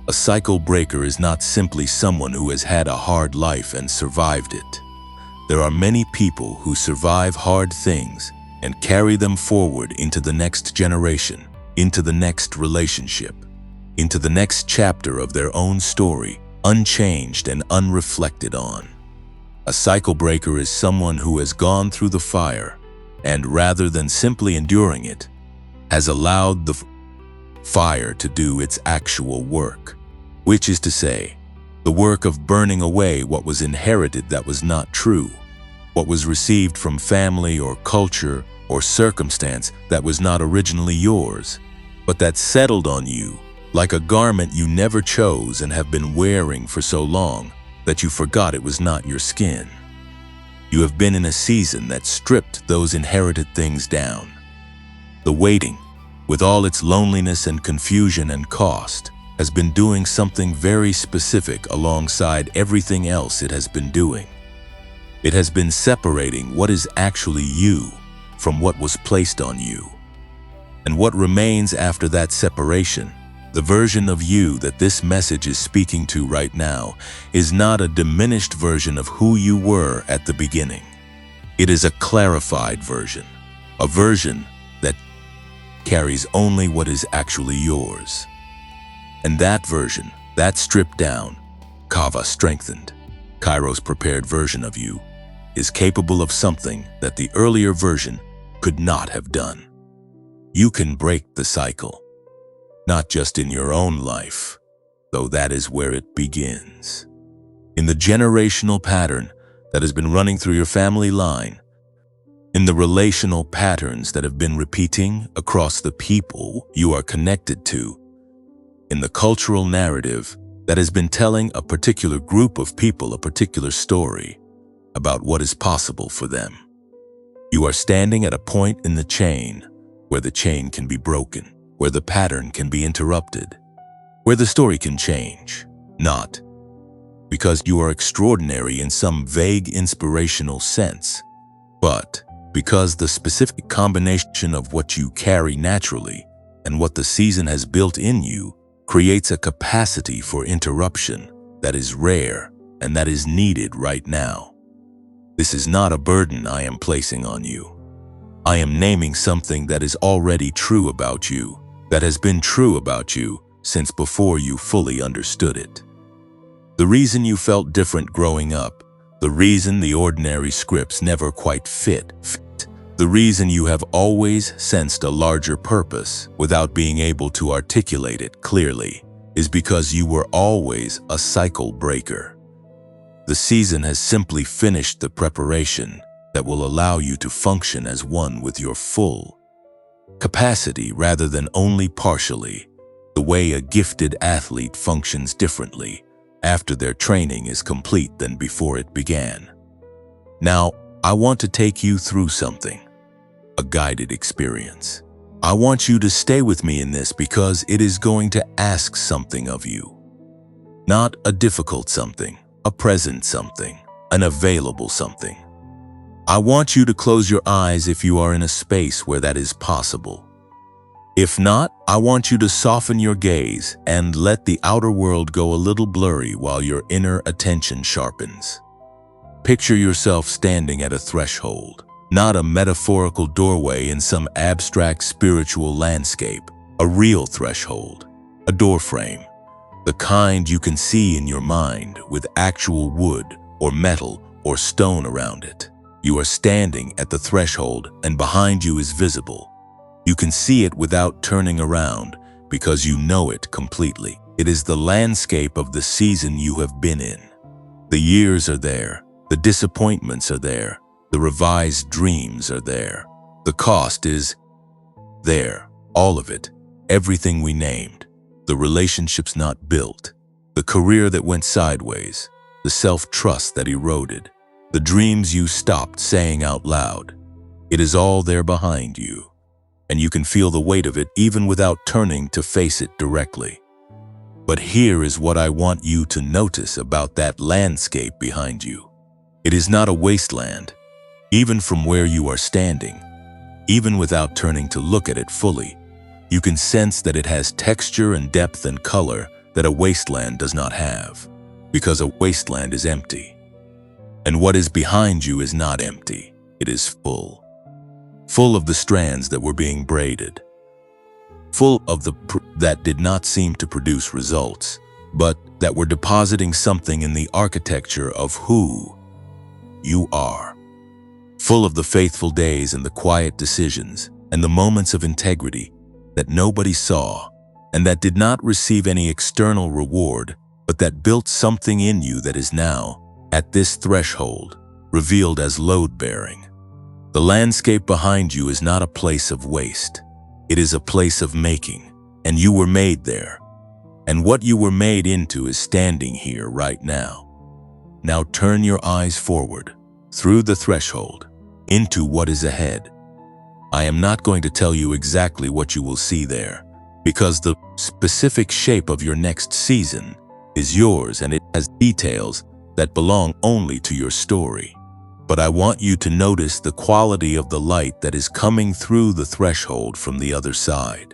A cycle breaker is not simply someone who has had a hard life and survived it. There are many people who survive hard things and carry them forward into the next generation, into the next relationship, into the next chapter of their own story, unchanged and unreflected on. A cycle breaker is someone who has gone through the fire and, rather than simply enduring it, has allowed the fire to do its actual work, which is to say, the work of burning away what was inherited that was not true, what was received from family or culture or circumstance that was not originally yours, but that settled on you like a garment you never chose and have been wearing for so long that you forgot it was not your skin. You have been in a season that stripped those inherited things down. The waiting, with all its loneliness and confusion and cost, has been doing something very specific alongside everything else it has been doing. It has been separating what is actually you from what was placed on you. And what remains after that separation, the version of you that this message is speaking to right now, is not a diminished version of who you were at the beginning. It is a clarified version, a version that carries only what is actually yours. And that version, that stripped down, Kava strengthened, Kairos prepared version of you, is capable of something that the earlier version could not have done. You can break the cycle. Not just in your own life, though that is where it begins. In the generational pattern that has been running through your family line, in the relational patterns that have been repeating across the people you are connected to, in the cultural narrative that has been telling a particular group of people a particular story about what is possible for them. You are standing at a point in the chain where the chain can be broken, where the pattern can be interrupted, where the story can change, not because you are extraordinary in some vague inspirational sense, but because the specific combination of what you carry naturally and what the season has built in you creates a capacity for interruption that is rare and that is needed right now. This is not a burden I am placing on you. I am naming something that is already true about you, that has been true about you since before you fully understood it. The reason you felt different growing up, the reason the ordinary scripts never quite fit, the reason you have always sensed a larger purpose without being able to articulate it clearly, is because you were always a cycle breaker. The season has simply finished the preparation that will allow you to function as one with your full capacity rather than only partially, the way a gifted athlete functions differently after their training is complete than before it began. Now, I want to take you through something, a guided experience. I want you to stay with me in this because it is going to ask something of you. Not a difficult something, a present something, an available something. I want you to close your eyes if you are in a space where that is possible. If not, I want you to soften your gaze and let the outer world go a little blurry while your inner attention sharpens. Picture yourself standing at a threshold, not a metaphorical doorway in some abstract spiritual landscape, a real threshold, a doorframe, the kind you can see in your mind with actual wood or metal or stone around it. You are standing at the threshold and behind you is visible. You can see it without turning around because you know it completely. It is the landscape of the season you have been in. The years are there, the disappointments are there, the revised dreams are there. The cost is there, all of it, everything we named. The relationships not built, the career that went sideways, the self-trust that eroded, the dreams you stopped saying out loud. It is all there behind you, and you can feel the weight of it even without turning to face it directly. But here is what I want you to notice about that landscape behind you. It is not a wasteland, even from where you are standing. Even without turning to look at it fully, you can sense that it has texture and depth and color that a wasteland does not have, because a wasteland is empty. And what is behind you is not empty, it is full. Full of the strands that were being braided. Full of that did not seem to produce results, but that were depositing something in the architecture of who you are. Full of the faithful days and the quiet decisions and the moments of integrity that nobody saw and that did not receive any external reward, but that built something in you that is now, at this threshold, revealed as load-bearing. The landscape behind you is not a place of waste. It is a place of making, and you were made there. And what you were made into is standing here right now. Now turn your eyes forward, through the threshold, into what is ahead. I am not going to tell you exactly what you will see there, because the specific shape of your next season is yours and it has details that belong only to your story. But I want you to notice the quality of the light that is coming through the threshold from the other side.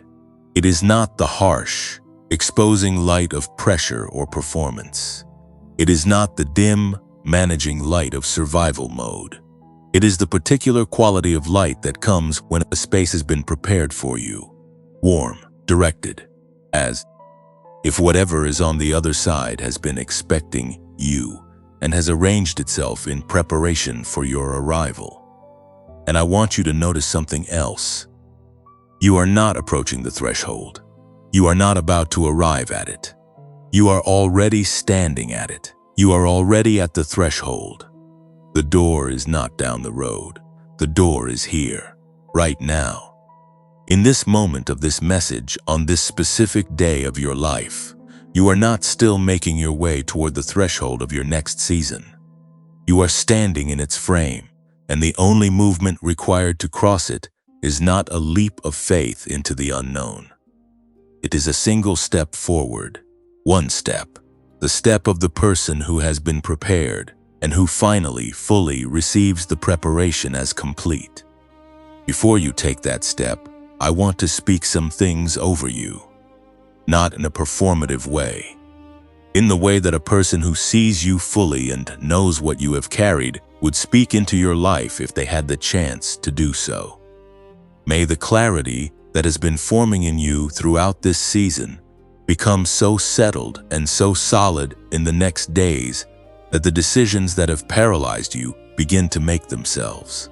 It is not the harsh, exposing light of pressure or performance. It is not the dim, managing light of survival mode. It is the particular quality of light that comes when a space has been prepared for you, warm, directed, as if whatever is on the other side has been expecting you and has arranged itself in preparation for your arrival. And I want you to notice something else. You are not approaching the threshold. You are not about to arrive at it. You are already standing at it. You are already at the threshold. The door is not down the road. The door is here, right now. In this moment of this message, on this specific day of your life, you are not still making your way toward the threshold of your next season. You are standing in its frame, and the only movement required to cross it is not a leap of faith into the unknown. It is a single step forward, one step, the step of the person who has been prepared and who finally, fully receives the preparation as complete. Before you take that step, I want to speak some things over you, not in a performative way, in the way that a person who sees you fully and knows what you have carried would speak into your life if they had the chance to do so. May the clarity that has been forming in you throughout this season become so settled and so solid in the next days that the decisions that have paralyzed you begin to make themselves.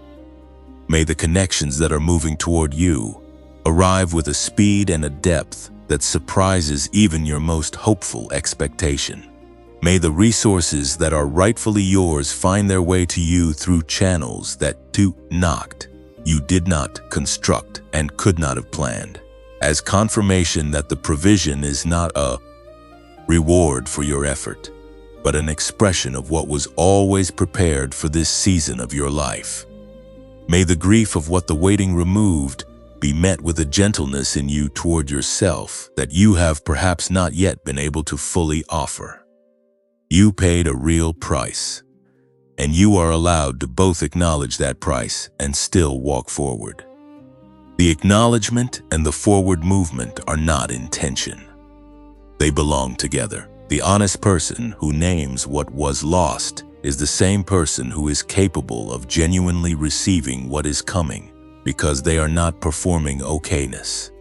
May the connections that are moving toward you arrive with a speed and a depth that surprises even your most hopeful expectation. May the resources that are rightfully yours find their way to you through channels that you did not construct and could not have planned, as confirmation that the provision is not a reward for your effort, but an expression of what was always prepared for this season of your life. May the grief of what the waiting removed be met with a gentleness in you toward yourself that you have perhaps not yet been able to fully offer. You paid a real price, and you are allowed to both acknowledge that price and still walk forward. The acknowledgement and the forward movement are not in tension. They belong together. The honest person who names what was lost is the same person who is capable of genuinely receiving what is coming because they are not performing okayness.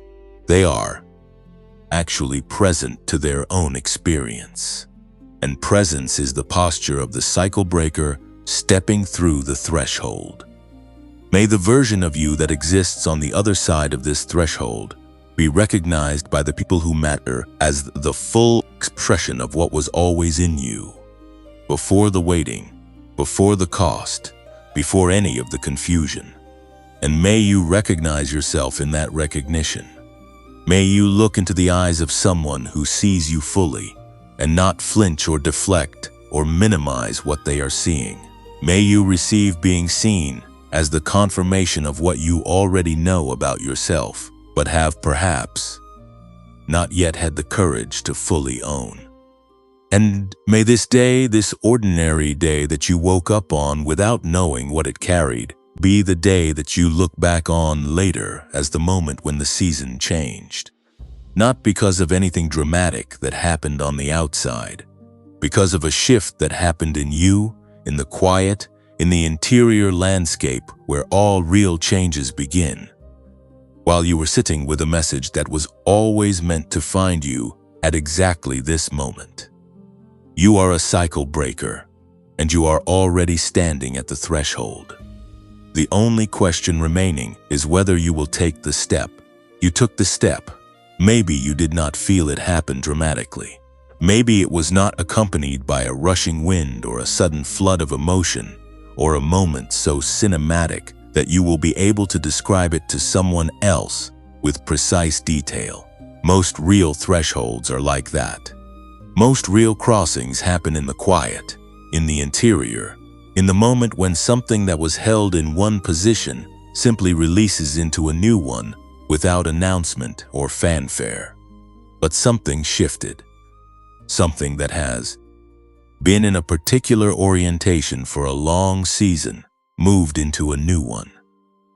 They are actually present to their own experience. And presence is the posture of the cycle breaker stepping through the threshold. May the version of you that exists on the other side of this threshold be recognized by the people who matter as the full expression of what was always in you, before the waiting, before the cost, before any of the confusion. And may you recognize yourself in that recognition. May you look into the eyes of someone who sees you fully and not flinch or deflect or minimize what they are seeing. May you receive being seen as the confirmation of what you already know about yourself, but have perhaps not yet had the courage to fully own. And may this day, this ordinary day that you woke up on without knowing what it carried, be the day that you look back on later as the moment when the season changed. Not because of anything dramatic that happened on the outside, because of a shift that happened in you, in the quiet, in the interior landscape where all real changes begin. While you were sitting with a message that was always meant to find you at exactly this moment. You are a cycle breaker, and you are already standing at the threshold. The only question remaining is whether you will take the step. You took the step. Maybe you did not feel it happen dramatically. Maybe it was not accompanied by a rushing wind or a sudden flood of emotion, or a moment so cinematic that you will be able to describe it to someone else with precise detail. Most real thresholds are like that. Most real crossings happen in the quiet, in the interior, in the moment when something that was held in one position simply releases into a new one without announcement or fanfare. But something shifted. Something that has been in a particular orientation for a long season moved into a new one.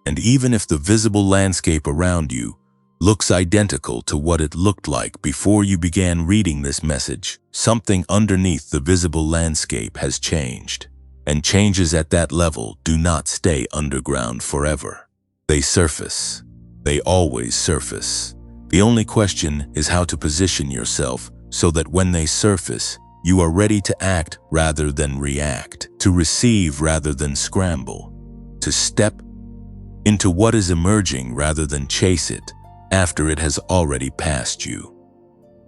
And even if the visible landscape around you looks identical to what it looked like before you began reading this message, something underneath the visible landscape has changed. And changes at that level do not stay underground forever. They surface. They always surface. The only question is how to position yourself so that when they surface, you are ready to act rather than react, to receive rather than scramble, to step into what is emerging rather than chase it after it has already passed you.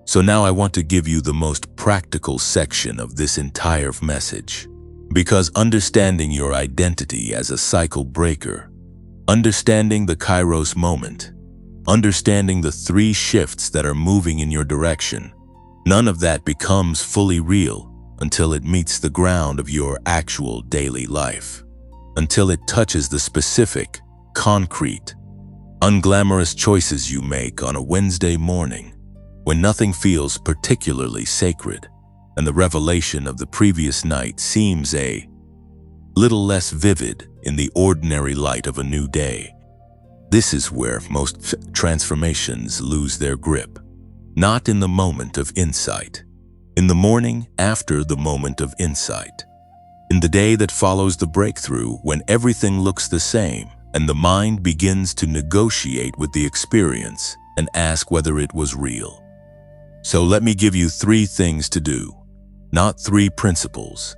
So now I want to give you the most practical section of this entire message, because understanding your identity as a cycle breaker, understanding the Kairos moment, understanding the 3 shifts that are moving in your direction, none of that becomes fully real until it meets the ground of your actual daily life, until it touches the specific, concrete, unglamorous choices you make on a Wednesday morning when nothing feels particularly sacred and the revelation of the previous night seems a little less vivid in the ordinary light of a new day. This is where most transformations lose their grip. Not in the moment of insight, in the morning after the moment of insight, in the day that follows the breakthrough when everything looks the same and the mind begins to negotiate with the experience and ask whether it was real. So let me give you 3 things to do, not 3 principles,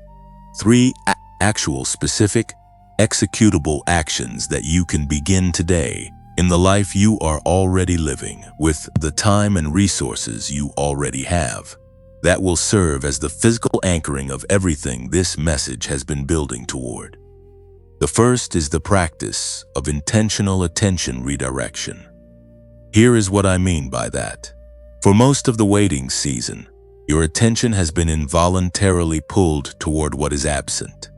3 actual specific, executable actions that you can begin today in the life you are already living with the time and resources you already have. That will serve as the physical anchoring of everything this message has been building toward. The first is the practice of intentional attention redirection. Here is what I mean by that. For most of the waiting season, your attention has been involuntarily pulled toward what is absent,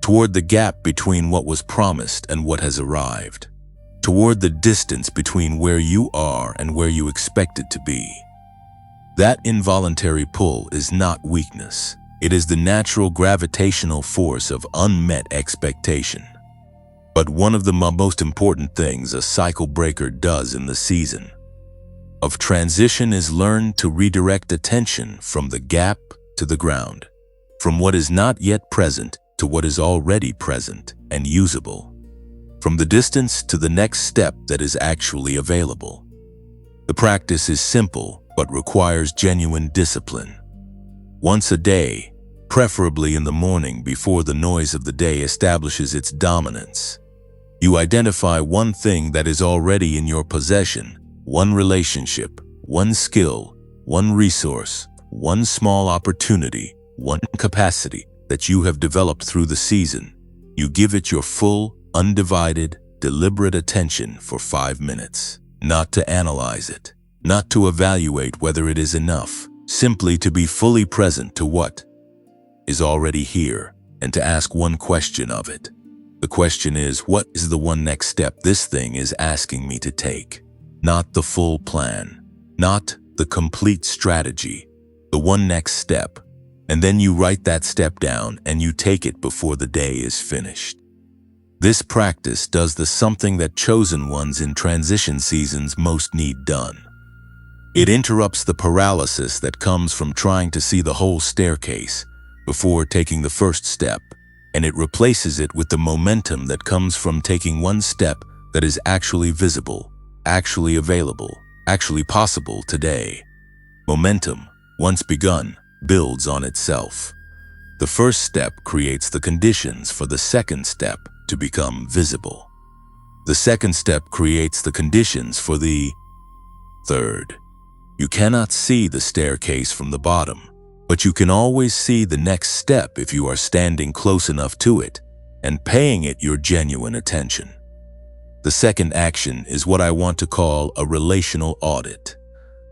toward the gap between what was promised and what has arrived, toward the distance between where you are and where you expected to be. That involuntary pull is not weakness. It is the natural gravitational force of unmet expectation. But one of the most important things a cycle breaker does in the season of transition is learn to redirect attention from the gap to the ground, from what is not yet present to what is already present and usable, from the distance to the next step that is actually available. The practice is simple but requires genuine discipline. Once a day, preferably in the morning before the noise of the day establishes its dominance, you identify one thing that is already in your possession, one relationship, one skill, one resource, one small opportunity, one capacity that you have developed through the season. You give it your full, undivided, deliberate attention for 5 minutes, not to analyze it, not to evaluate whether it is enough, simply to be fully present to what is already here and to ask one question of it. The question is, what is the one next step this thing is asking me to take? Not the full plan, not the complete strategy, the one next step. And then you write that step down and you take it before the day is finished. This practice does the something that chosen ones in transition seasons most need done. It interrupts the paralysis that comes from trying to see the whole staircase before taking the first step, and it replaces it with the momentum that comes from taking one step that is actually visible, actually available, actually possible today. Momentum, once begun, builds on itself. The first step creates the conditions for the second step to become visible. The second step creates the conditions for the third. You cannot see the staircase from the bottom, but you can always see the next step if you are standing close enough to it and paying it your genuine attention. The second action is what I want to call a relational audit,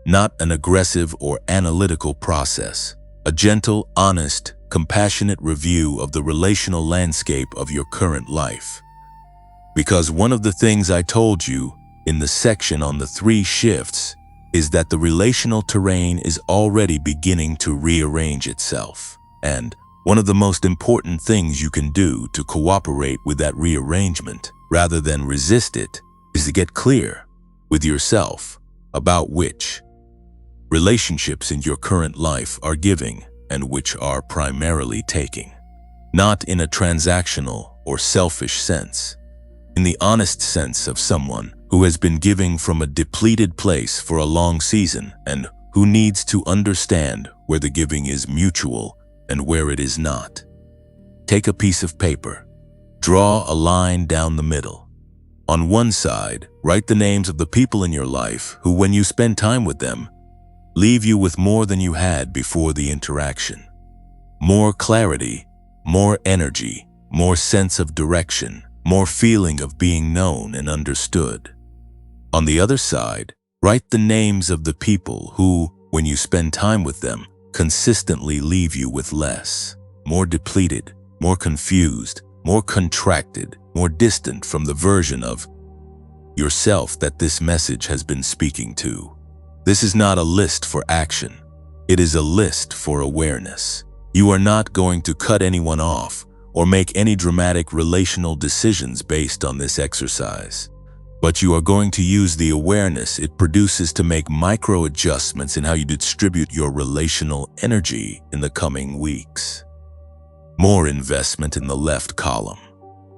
not an aggressive or analytical process, a gentle, honest, compassionate review of the relational landscape of your current life. Because one of the things I told you in the section on the 3 shifts is that the relational terrain is already beginning to rearrange itself. And one of the most important things you can do to cooperate with that rearrangement, rather than resist it, is to get clear with yourself about which relationships in your current life are giving and which are primarily taking. Not in a transactional or selfish sense, in the honest sense of someone who has been giving from a depleted place for a long season and who needs to understand where the giving is mutual and where it is not. Take a piece of paper. Draw a line down the middle. On one side, write the names of the people in your life who, when you spend time with them, leave you with more than you had before the interaction. More clarity, more energy, more sense of direction, more feeling of being known and understood. On the other side, write the names of the people who, when you spend time with them, consistently leave you with less, more depleted, more confused, more contracted, more distant from the version of yourself that this message has been speaking to. This is not a list for action. It is a list for awareness. You are not going to cut anyone off or make any dramatic relational decisions based on this exercise. But you are going to use the awareness it produces to make micro adjustments in how you distribute your relational energy in the coming weeks. More investment in the left column.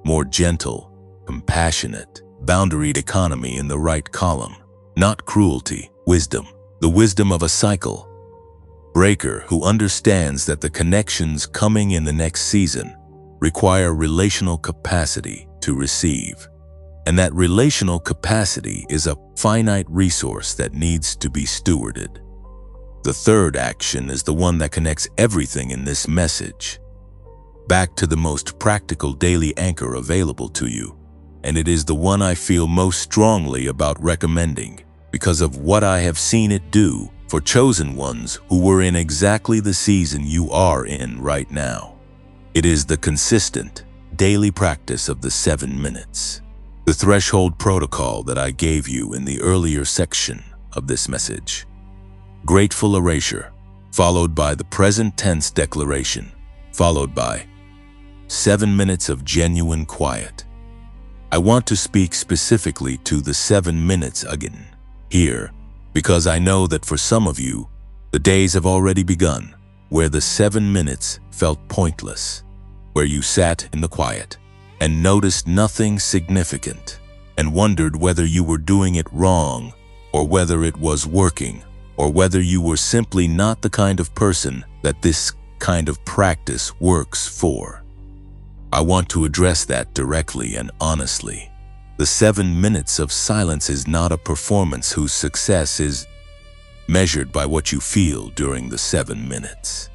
More gentle, compassionate, boundaried economy in the right column. Not cruelty, wisdom, the wisdom of a cycle breaker who understands that the connections coming in the next season require relational capacity to receive. And that relational capacity is a finite resource that needs to be stewarded. The third action is the one that connects everything in this message back to the most practical daily anchor available to you. And it is the one I feel most strongly about recommending because of what I have seen it do for chosen ones who were in exactly the season you are in right now. It is the consistent, daily practice of the 7 minutes. The threshold protocol that I gave you in the earlier section of this message. Grateful erasure, followed by the present tense declaration, followed by 7 minutes of genuine quiet. I want to speak specifically to the 7 minutes again here, because I know that for some of you, the days have already begun where the 7 minutes felt pointless. where you sat in the quiet and noticed nothing significant and wondered whether you were doing it wrong or whether it was working or whether you were simply not the kind of person that this kind of practice works for. I want to address that directly and honestly. The 7 minutes of silence is not a performance whose success is measured by what you feel during the 7 minutes.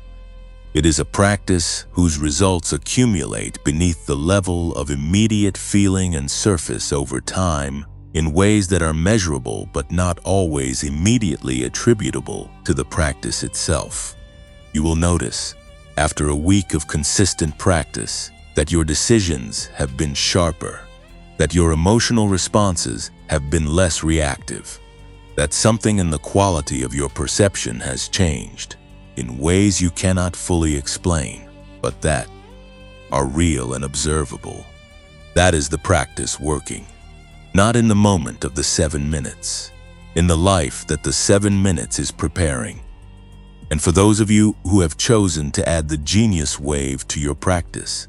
It is a practice whose results accumulate beneath the level of immediate feeling and surface over time in ways that are measurable but not always immediately attributable to the practice itself. You will notice, after a week of consistent practice, that your decisions have been sharper, that your emotional responses have been less reactive, that something in the quality of your perception has changed in ways you cannot fully explain, but that are real and observable. That is the practice working, not in the moment of the 7 minutes, in the life that the 7 minutes is preparing. And for those of you who have chosen to add the genius wave to your practice,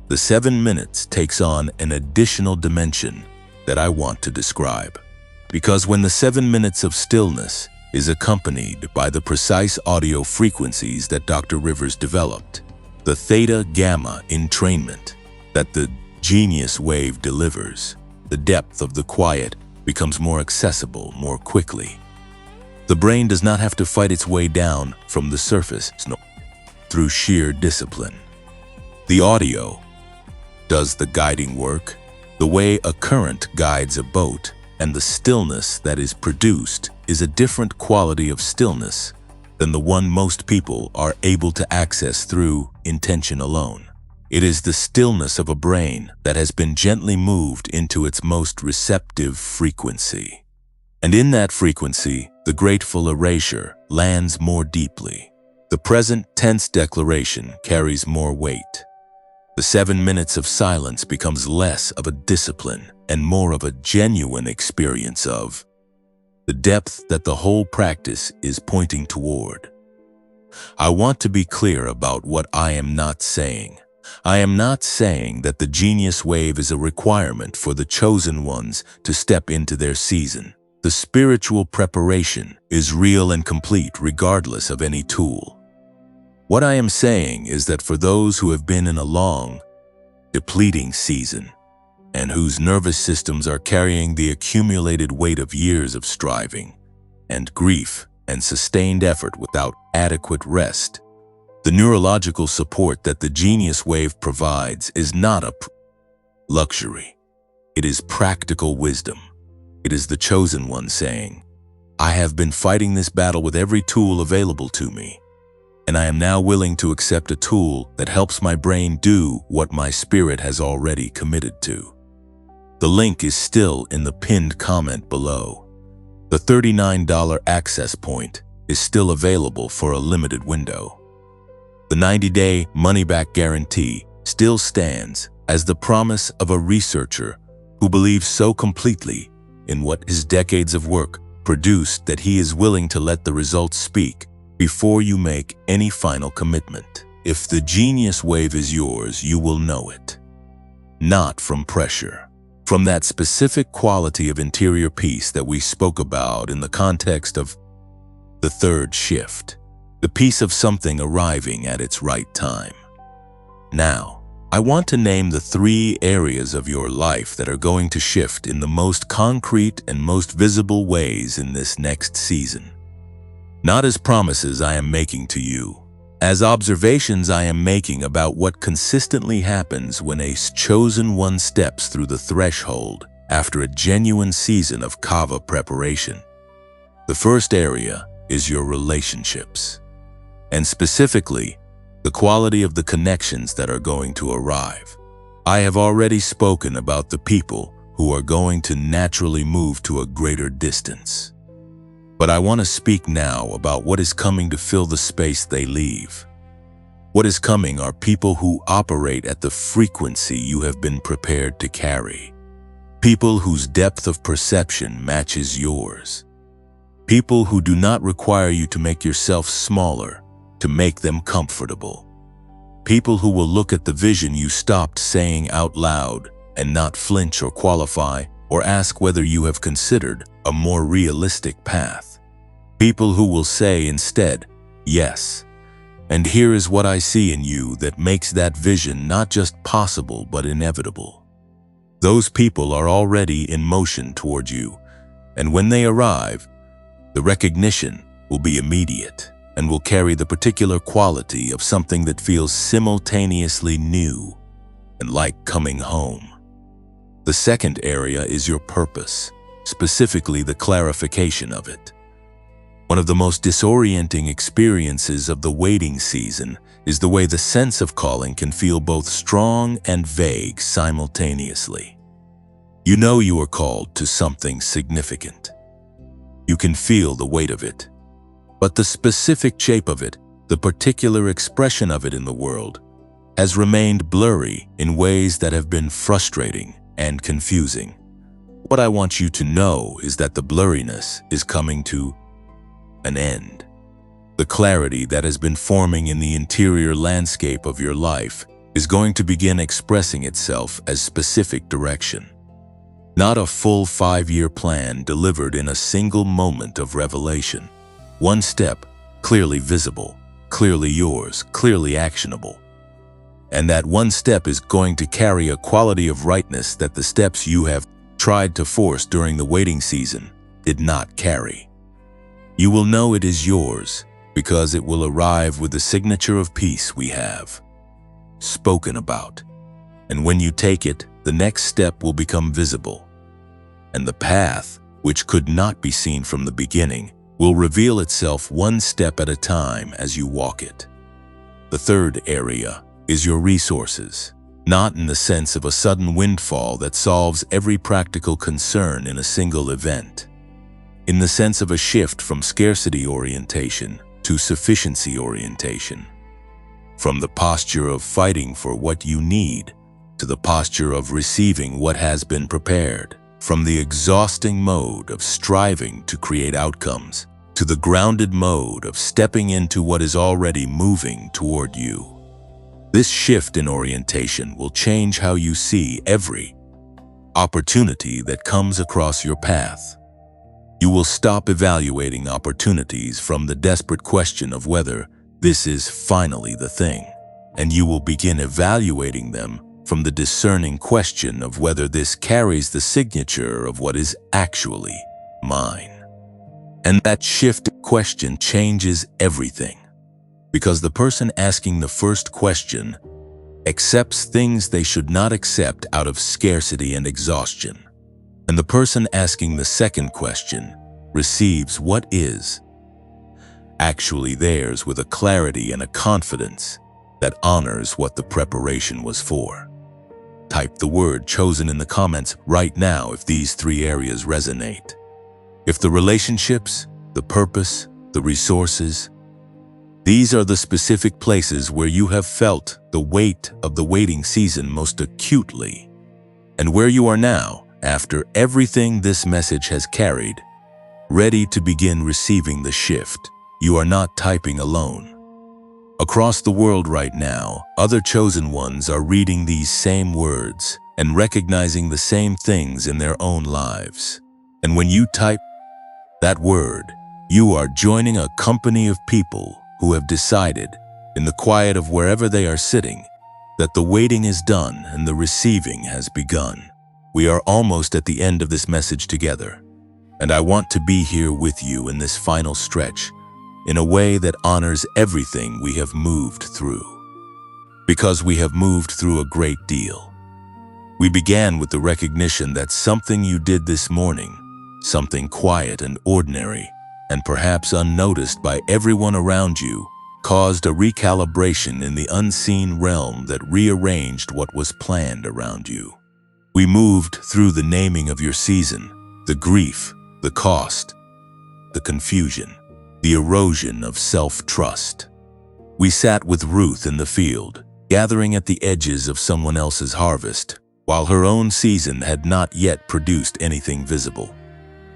the 7 minutes takes on an additional dimension that I want to describe. Because when the 7 minutes of stillness is accompanied by the precise audio frequencies that Dr. Rivers developed, the theta-gamma entrainment that the genius wave delivers, the depth of the quiet becomes more accessible more quickly. The brain does not have to fight its way down from the surface through sheer discipline. The audio does the guiding work, the way a current guides a boat, and the stillness that is produced is a different quality of stillness than the one most people are able to access through intention alone. It is the stillness of a brain that has been gently moved into its most receptive frequency. And in that frequency, the grateful erasure lands more deeply. The present tense declaration carries more weight. The 7 minutes of silence becomes less of a discipline and more of a genuine experience of the depth that the whole practice is pointing toward. I want to be clear about what I am not saying. I am not saying that the genius wave is a requirement for the chosen ones to step into their season. The spiritual preparation is real and complete regardless of any tool. What I am saying is that for those who have been in a long, depleting season and whose nervous systems are carrying the accumulated weight of years of striving and grief and sustained effort without adequate rest, the neurological support that the genius wave provides is not a luxury. It is practical wisdom. It is the chosen one saying, I have been fighting this battle with every tool available to me, and I am now willing to accept a tool that helps my brain do what my spirit has already committed to. The link is still in the pinned comment below. The $39 access point is still available for a limited window. The 90-day money-back guarantee still stands as the promise of a researcher who believes so completely in what his decades of work produced that he is willing to let the results speak before you make any final commitment. If the genius wave is yours, you will know it. Not from pressure, from that specific quality of interior peace that we spoke about in the context of the third shift, the peace of something arriving at its right time. Now, I want to name the 3 areas of your life that are going to shift in the most concrete and most visible ways in this next season. Not as promises I am making to you, as observations I am making about what consistently happens when a chosen one steps through the threshold after a genuine season of kava preparation. The first area is your relationships, and specifically, the quality of the connections that are going to arrive. I have already spoken about the people who are going to naturally move to a greater distance. But I want to speak now about what is coming to fill the space they leave. What is coming are people who operate at the frequency you have been prepared to carry. People whose depth of perception matches yours. People who do not require you to make yourself smaller to make them comfortable. People who will look at the vision you stopped saying out loud and not flinch or qualify or ask whether you have considered a more realistic path. People who will say instead, yes, and here is what I see in you that makes that vision not just possible but inevitable. Those people are already in motion toward you, and when they arrive, the recognition will be immediate and will carry the particular quality of something that feels simultaneously new and like coming home. The second area is your purpose, specifically the clarification of it. One of the most disorienting experiences of the waiting season is the way the sense of calling can feel both strong and vague simultaneously. You know you are called to something significant. You can feel the weight of it, but the specific shape of it, the particular expression of it in the world, has remained blurry in ways that have been frustrating and confusing. What I want you to know is that the blurriness is coming to an end. The clarity that has been forming in the interior landscape of your life is going to begin expressing itself as specific direction. Not a full 5-year plan delivered in a single moment of revelation. One step, clearly visible, clearly yours, clearly actionable. And that one step is going to carry a quality of rightness that the steps you have tried to force during the waiting season did not carry. You will know it is yours because it will arrive with the signature of peace we have spoken about. And when you take it, the next step will become visible. And the path, which could not be seen from the beginning, will reveal itself one step at a time as you walk it. The third area is your resources, not in the sense of a sudden windfall that solves every practical concern in a single event. In the sense of a shift from scarcity orientation to sufficiency orientation. From the posture of fighting for what you need to the posture of receiving what has been prepared. From the exhausting mode of striving to create outcomes to the grounded mode of stepping into what is already moving toward you. This shift in orientation will change how you see every opportunity that comes across your path. You will stop evaluating opportunities from the desperate question of whether this is finally the thing, and you will begin evaluating them from the discerning question of whether this carries the signature of what is actually mine. And that shift question changes everything, because the person asking the first question accepts things they should not accept out of scarcity and exhaustion. And the person asking the second question receives what is actually theirs with a clarity and a confidence that honors what the preparation was for. Type the word chosen in the comments right now if these 3 areas resonate. If the relationships, the purpose, the resources, these are the specific places where you have felt the weight of the waiting season most acutely, and where you are now, after everything this message has carried, ready to begin receiving the shift, you are not typing alone. Across the world right now, other chosen ones are reading these same words and recognizing the same things in their own lives. And when you type that word, you are joining a company of people who have decided, in the quiet of wherever they are sitting, that the waiting is done and the receiving has begun. We are almost at the end of this message together, and I want to be here with you in this final stretch in a way that honors everything we have moved through. Because we have moved through a great deal. We began with the recognition that something you did this morning, something quiet and ordinary, and perhaps unnoticed by everyone around you, caused a recalibration in the unseen realm that rearranged what was planned around you. We moved through the naming of your season, the grief, the cost, the confusion, the erosion of self-trust. We sat with Ruth in the field, gathering at the edges of someone else's harvest, while her own season had not yet produced anything visible.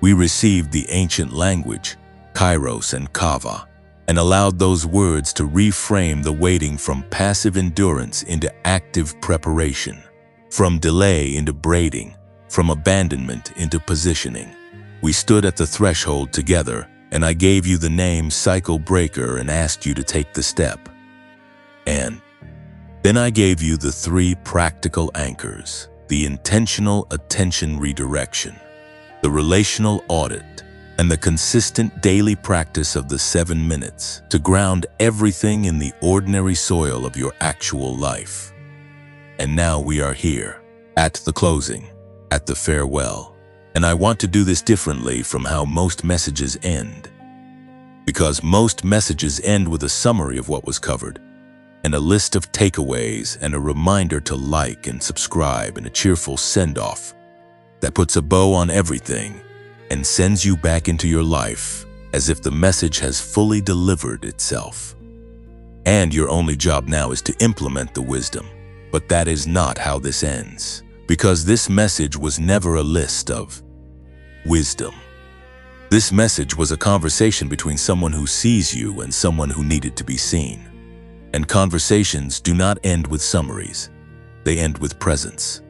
We received the ancient language, kairos and kava, and allowed those words to reframe the waiting from passive endurance into active preparation, from delay into braiding, from abandonment into positioning. We stood at the threshold together, and I gave you the name Cycle Breaker and asked you to take the step. And then I gave you the 3 practical anchors: the intentional attention redirection, the relational audit, and the consistent daily practice of the 7 minutes to ground everything in the ordinary soil of your actual life. And now we are here, at the closing, at the farewell. And I want to do this differently from how most messages end. Because most messages end with a summary of what was covered, and a list of takeaways and a reminder to like and subscribe and a cheerful send-off that puts a bow on everything and sends you back into your life as if the message has fully delivered itself. And your only job now is to implement the wisdom. But that is not how this ends, because this message was never a list of wisdom. This message was a conversation between someone who sees you and someone who needed to be seen. And conversations do not end with summaries. They end with presence.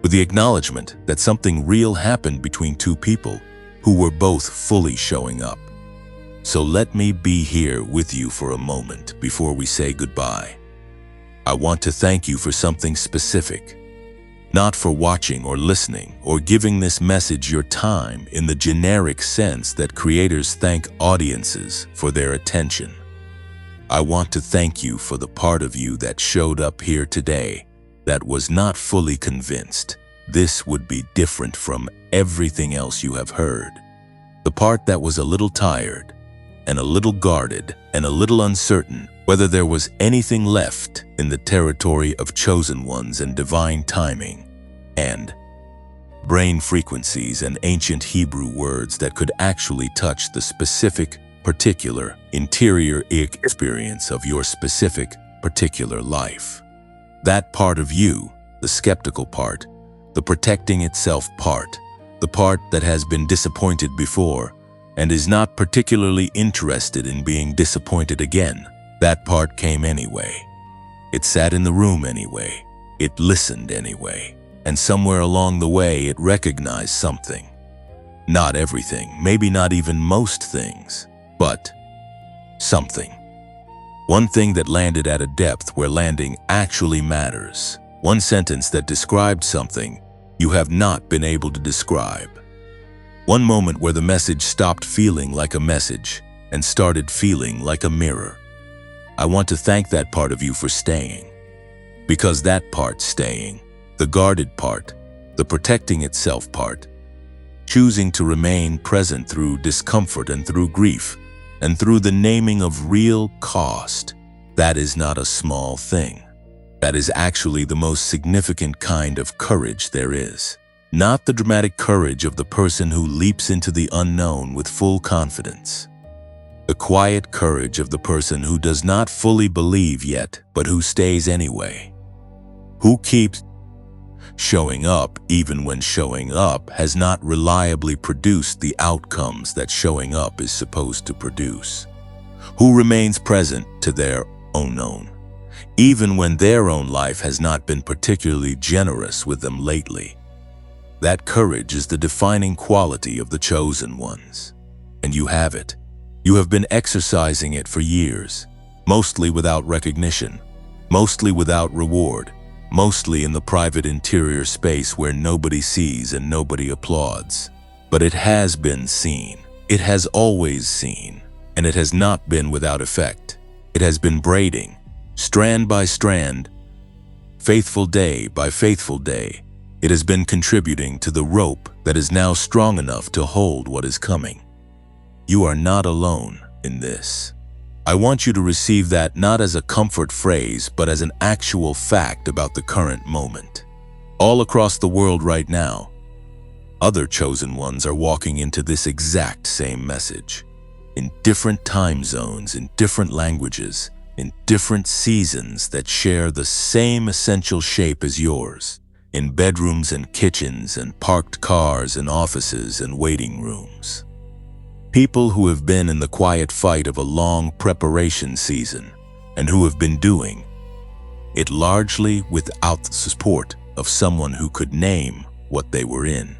With the acknowledgement that something real happened between 2 people who were both fully showing up. So let me be here with you for a moment before we say goodbye. I want to thank you for something specific, not for watching or listening or giving this message your time in the generic sense that creators thank audiences for their attention. I want to thank you for the part of you that showed up here today that was not fully convinced this would be different from everything else you have heard. The part that was a little tired and a little guarded and a little uncertain whether there was anything left in the territory of chosen ones and divine timing and brain frequencies and ancient Hebrew words that could actually touch the specific, particular, interior experience of your specific, particular life. That part of you, the skeptical part, the protecting itself part, the part that has been disappointed before and is not particularly interested in being disappointed again, that part came anyway. It sat in the room anyway. It listened anyway. And somewhere along the way, it recognized something. Not everything, maybe not even most things, but something. One thing that landed at a depth where landing actually matters. One sentence that described something you have not been able to describe. One moment where the message stopped feeling like a message and started feeling like a mirror. I want to thank that part of you for staying. Because that part staying, the guarded part, the protecting itself part, choosing to remain present through discomfort and through grief, and through the naming of real cost, that is not a small thing. That is actually the most significant kind of courage there is. Not the dramatic courage of the person who leaps into the unknown with full confidence. The quiet courage of the person who does not fully believe yet, but who stays anyway. Who keeps showing up even when showing up has not reliably produced the outcomes that showing up is supposed to produce. Who remains present to their unknown, even when their own life has not been particularly generous with them lately. That courage is the defining quality of the chosen ones. And you have it. You have been exercising it for years, mostly without recognition, mostly without reward, mostly in the private interior space where nobody sees and nobody applauds. But it has been seen. It has always seen. And it has not been without effect. It has been braiding, strand by strand, faithful day by faithful day. It has been contributing to the rope that is now strong enough to hold what is coming. You are not alone in this. I want you to receive that not as a comfort phrase, but as an actual fact about the current moment. All across the world right now, other chosen ones are walking into this exact same message. In different time zones, in different languages, in different seasons that share the same essential shape as yours. In bedrooms and kitchens and parked cars and offices and waiting rooms. People who have been in the quiet fight of a long preparation season and who have been doing it largely without the support of someone who could name what they were in.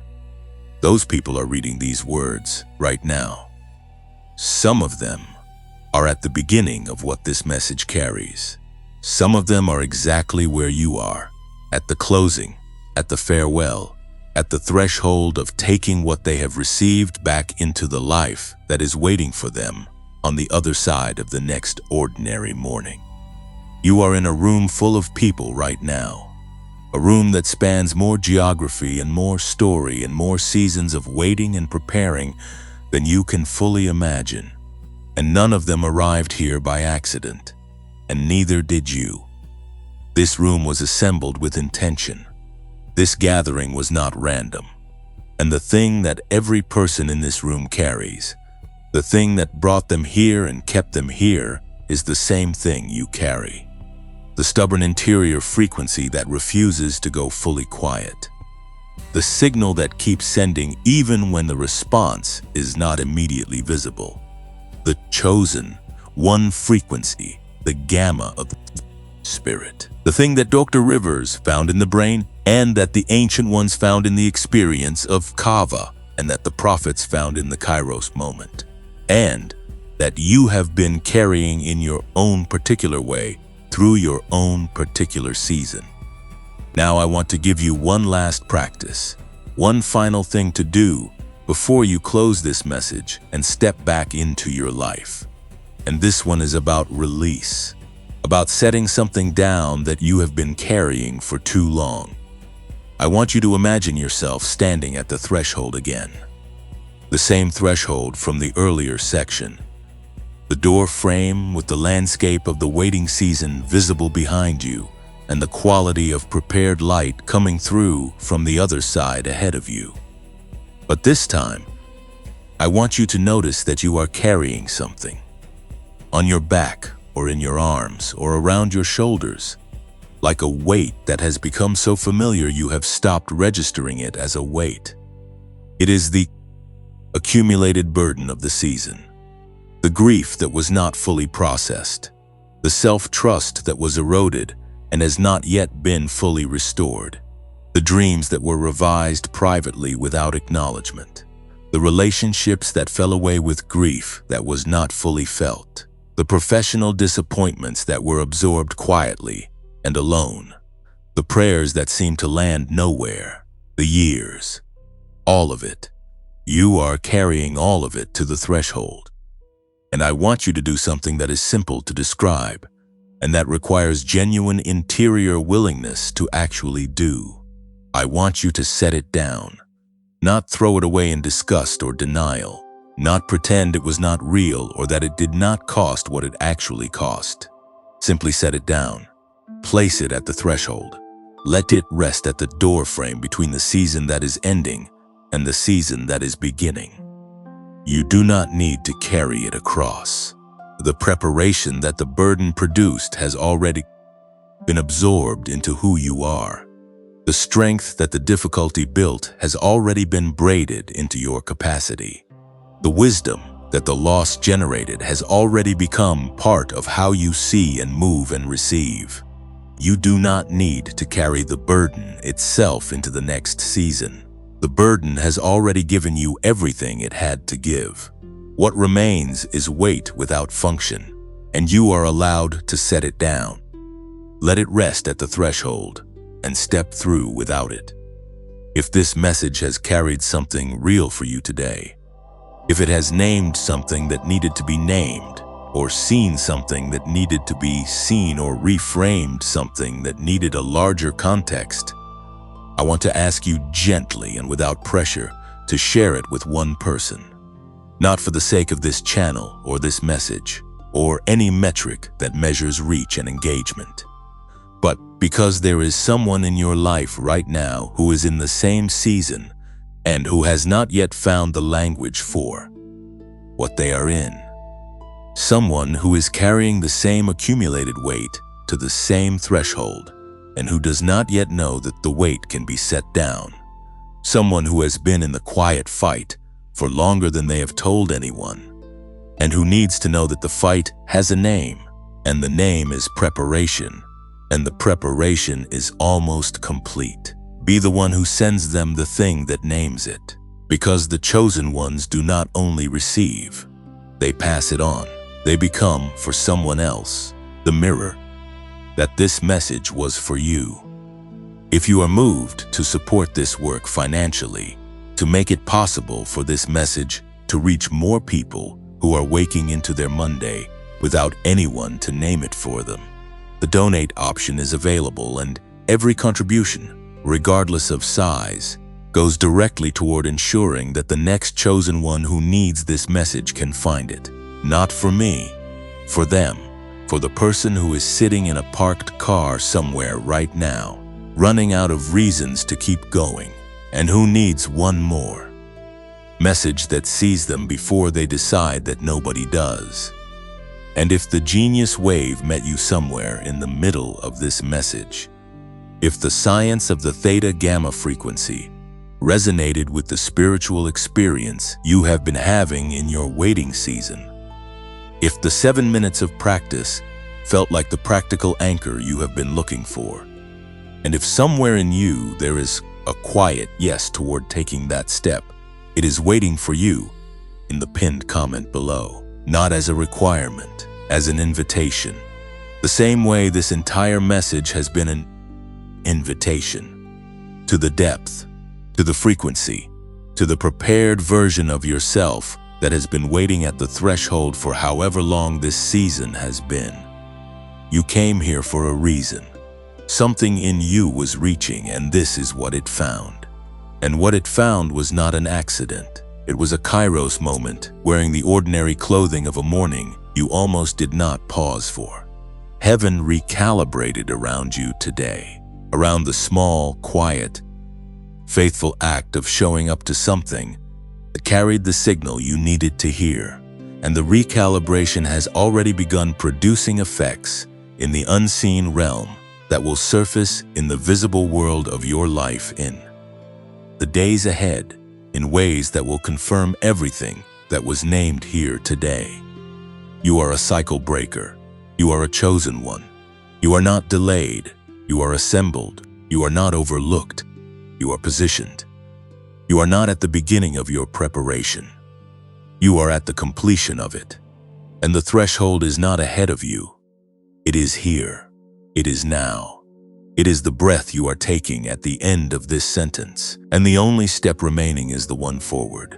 Those people are reading these words right now. Some of them are at the beginning of what this message carries. Some of them are exactly where you are, at the closing, at the farewell, at the threshold of taking what they have received back into the life that is waiting for them on the other side of the next ordinary morning. You are in a room full of people right now, a room that spans more geography and more story and more seasons of waiting and preparing than you can fully imagine. And none of them arrived here by accident, and neither did you. This room was assembled with intention. This gathering was not random. And the thing that every person in this room carries, the thing that brought them here and kept them here, is the same thing you carry. The stubborn interior frequency that refuses to go fully quiet. The signal that keeps sending even when the response is not immediately visible. The chosen one frequency, the gamma of the spirit. The thing that Dr. Rivers found in the brain, and that the ancient ones found in the experience of Kava, and that the prophets found in the Kairos moment. And that you have been carrying in your own particular way through your own particular season. Now I want to give you one last practice, one final thing to do before you close this message and step back into your life. And this one is about release, about setting something down that you have been carrying for too long. I want you to imagine yourself standing at the threshold again. The same threshold from the earlier section. The door frame with the landscape of the waiting season visible behind you, and the quality of prepared light coming through from the other side ahead of you. But this time, I want you to notice that you are carrying something. On your back, or in your arms, or around your shoulders, like a weight that has become so familiar you have stopped registering it as a weight. It is the accumulated burden of the season. The grief that was not fully processed, the self-trust that was eroded and has not yet been fully restored, the dreams that were revised privately without acknowledgement, the relationships that fell away with grief that was not fully felt, the professional disappointments that were absorbed quietly and alone, the prayers that seemed to land nowhere, the years, all of it. You are carrying all of it to the threshold. And I want you to do something that is simple to describe, and that requires genuine interior willingness to actually do. I want you to set it down, not throw it away in disgust or denial, not pretend it was not real or that it did not cost what it actually cost. Simply set it down. Place it at the threshold. Let it rest at the door frame between the season that is ending and the season that is beginning. You do not need to carry it across. The preparation that the burden produced has already been absorbed into who you are. The strength that the difficulty built has already been braided into your capacity. The wisdom that the loss generated has already become part of how you see and move and receive. You do not need to carry the burden itself into the next season. The burden has already given you everything it had to give. What remains is weight without function, and you are allowed to set it down. Let it rest at the threshold and step through without it. If this message has carried something real for you today, if it has named something that needed to be named, or seen something that needed to be seen, or reframed something that needed a larger context, I want to ask you gently and without pressure to share it with one person. Not for the sake of this channel or this message, or any metric that measures reach and engagement, but because there is someone in your life right now who is in the same season and who has not yet found the language for what they are in. Someone who is carrying the same accumulated weight to the same threshold and who does not yet know that the weight can be set down. Someone who has been in the quiet fight for longer than they have told anyone, and who needs to know that the fight has a name, and the name is preparation, and the preparation is almost complete. Be the one who sends them the thing that names it, because the chosen ones do not only receive, they pass it on. They become, for someone else, the mirror that this message was for you. If you are moved to support this work financially, to make it possible for this message to reach more people who are waking into their Monday without anyone to name it for them, the donate option is available, and every contribution, regardless of size, goes directly toward ensuring that the next chosen one who needs this message can find it. Not for me, for them, for the person who is sitting in a parked car somewhere right now, running out of reasons to keep going, and who needs one more message that sees them before they decide that nobody does. And if the genius wave met you somewhere in the middle of this message, if the science of the theta gamma frequency resonated with the spiritual experience you have been having in your waiting season, if the 7 minutes of practice felt like the practical anchor you have been looking for, and if somewhere in you there is a quiet yes toward taking that step, it is waiting for you in the pinned comment below, not as a requirement, as an invitation. The same way this entire message has been an invitation to the depth, to the frequency, to the prepared version of yourself that has been waiting at the threshold for however long this season has been. You came here for a reason. Something in you was reaching, and this is what it found. And what it found was not an accident. It was a kairos moment, wearing the ordinary clothing of a morning you almost did not pause for. Heaven recalibrated around you today, around the small, quiet, faithful act of showing up to something that carried the signal you needed to hear. And the recalibration has already begun producing effects in the unseen realm that will surface in the visible world of your life in the days ahead, in ways that will confirm everything that was named here today. You are a cycle breaker. You are a chosen one. You are not delayed. You are assembled. You are not overlooked. You are positioned. You are not at the beginning of your preparation. You are at the completion of it. And the threshold is not ahead of you. It is here. It is now. It is the breath you are taking at the end of this sentence, and the only step remaining is the one forward.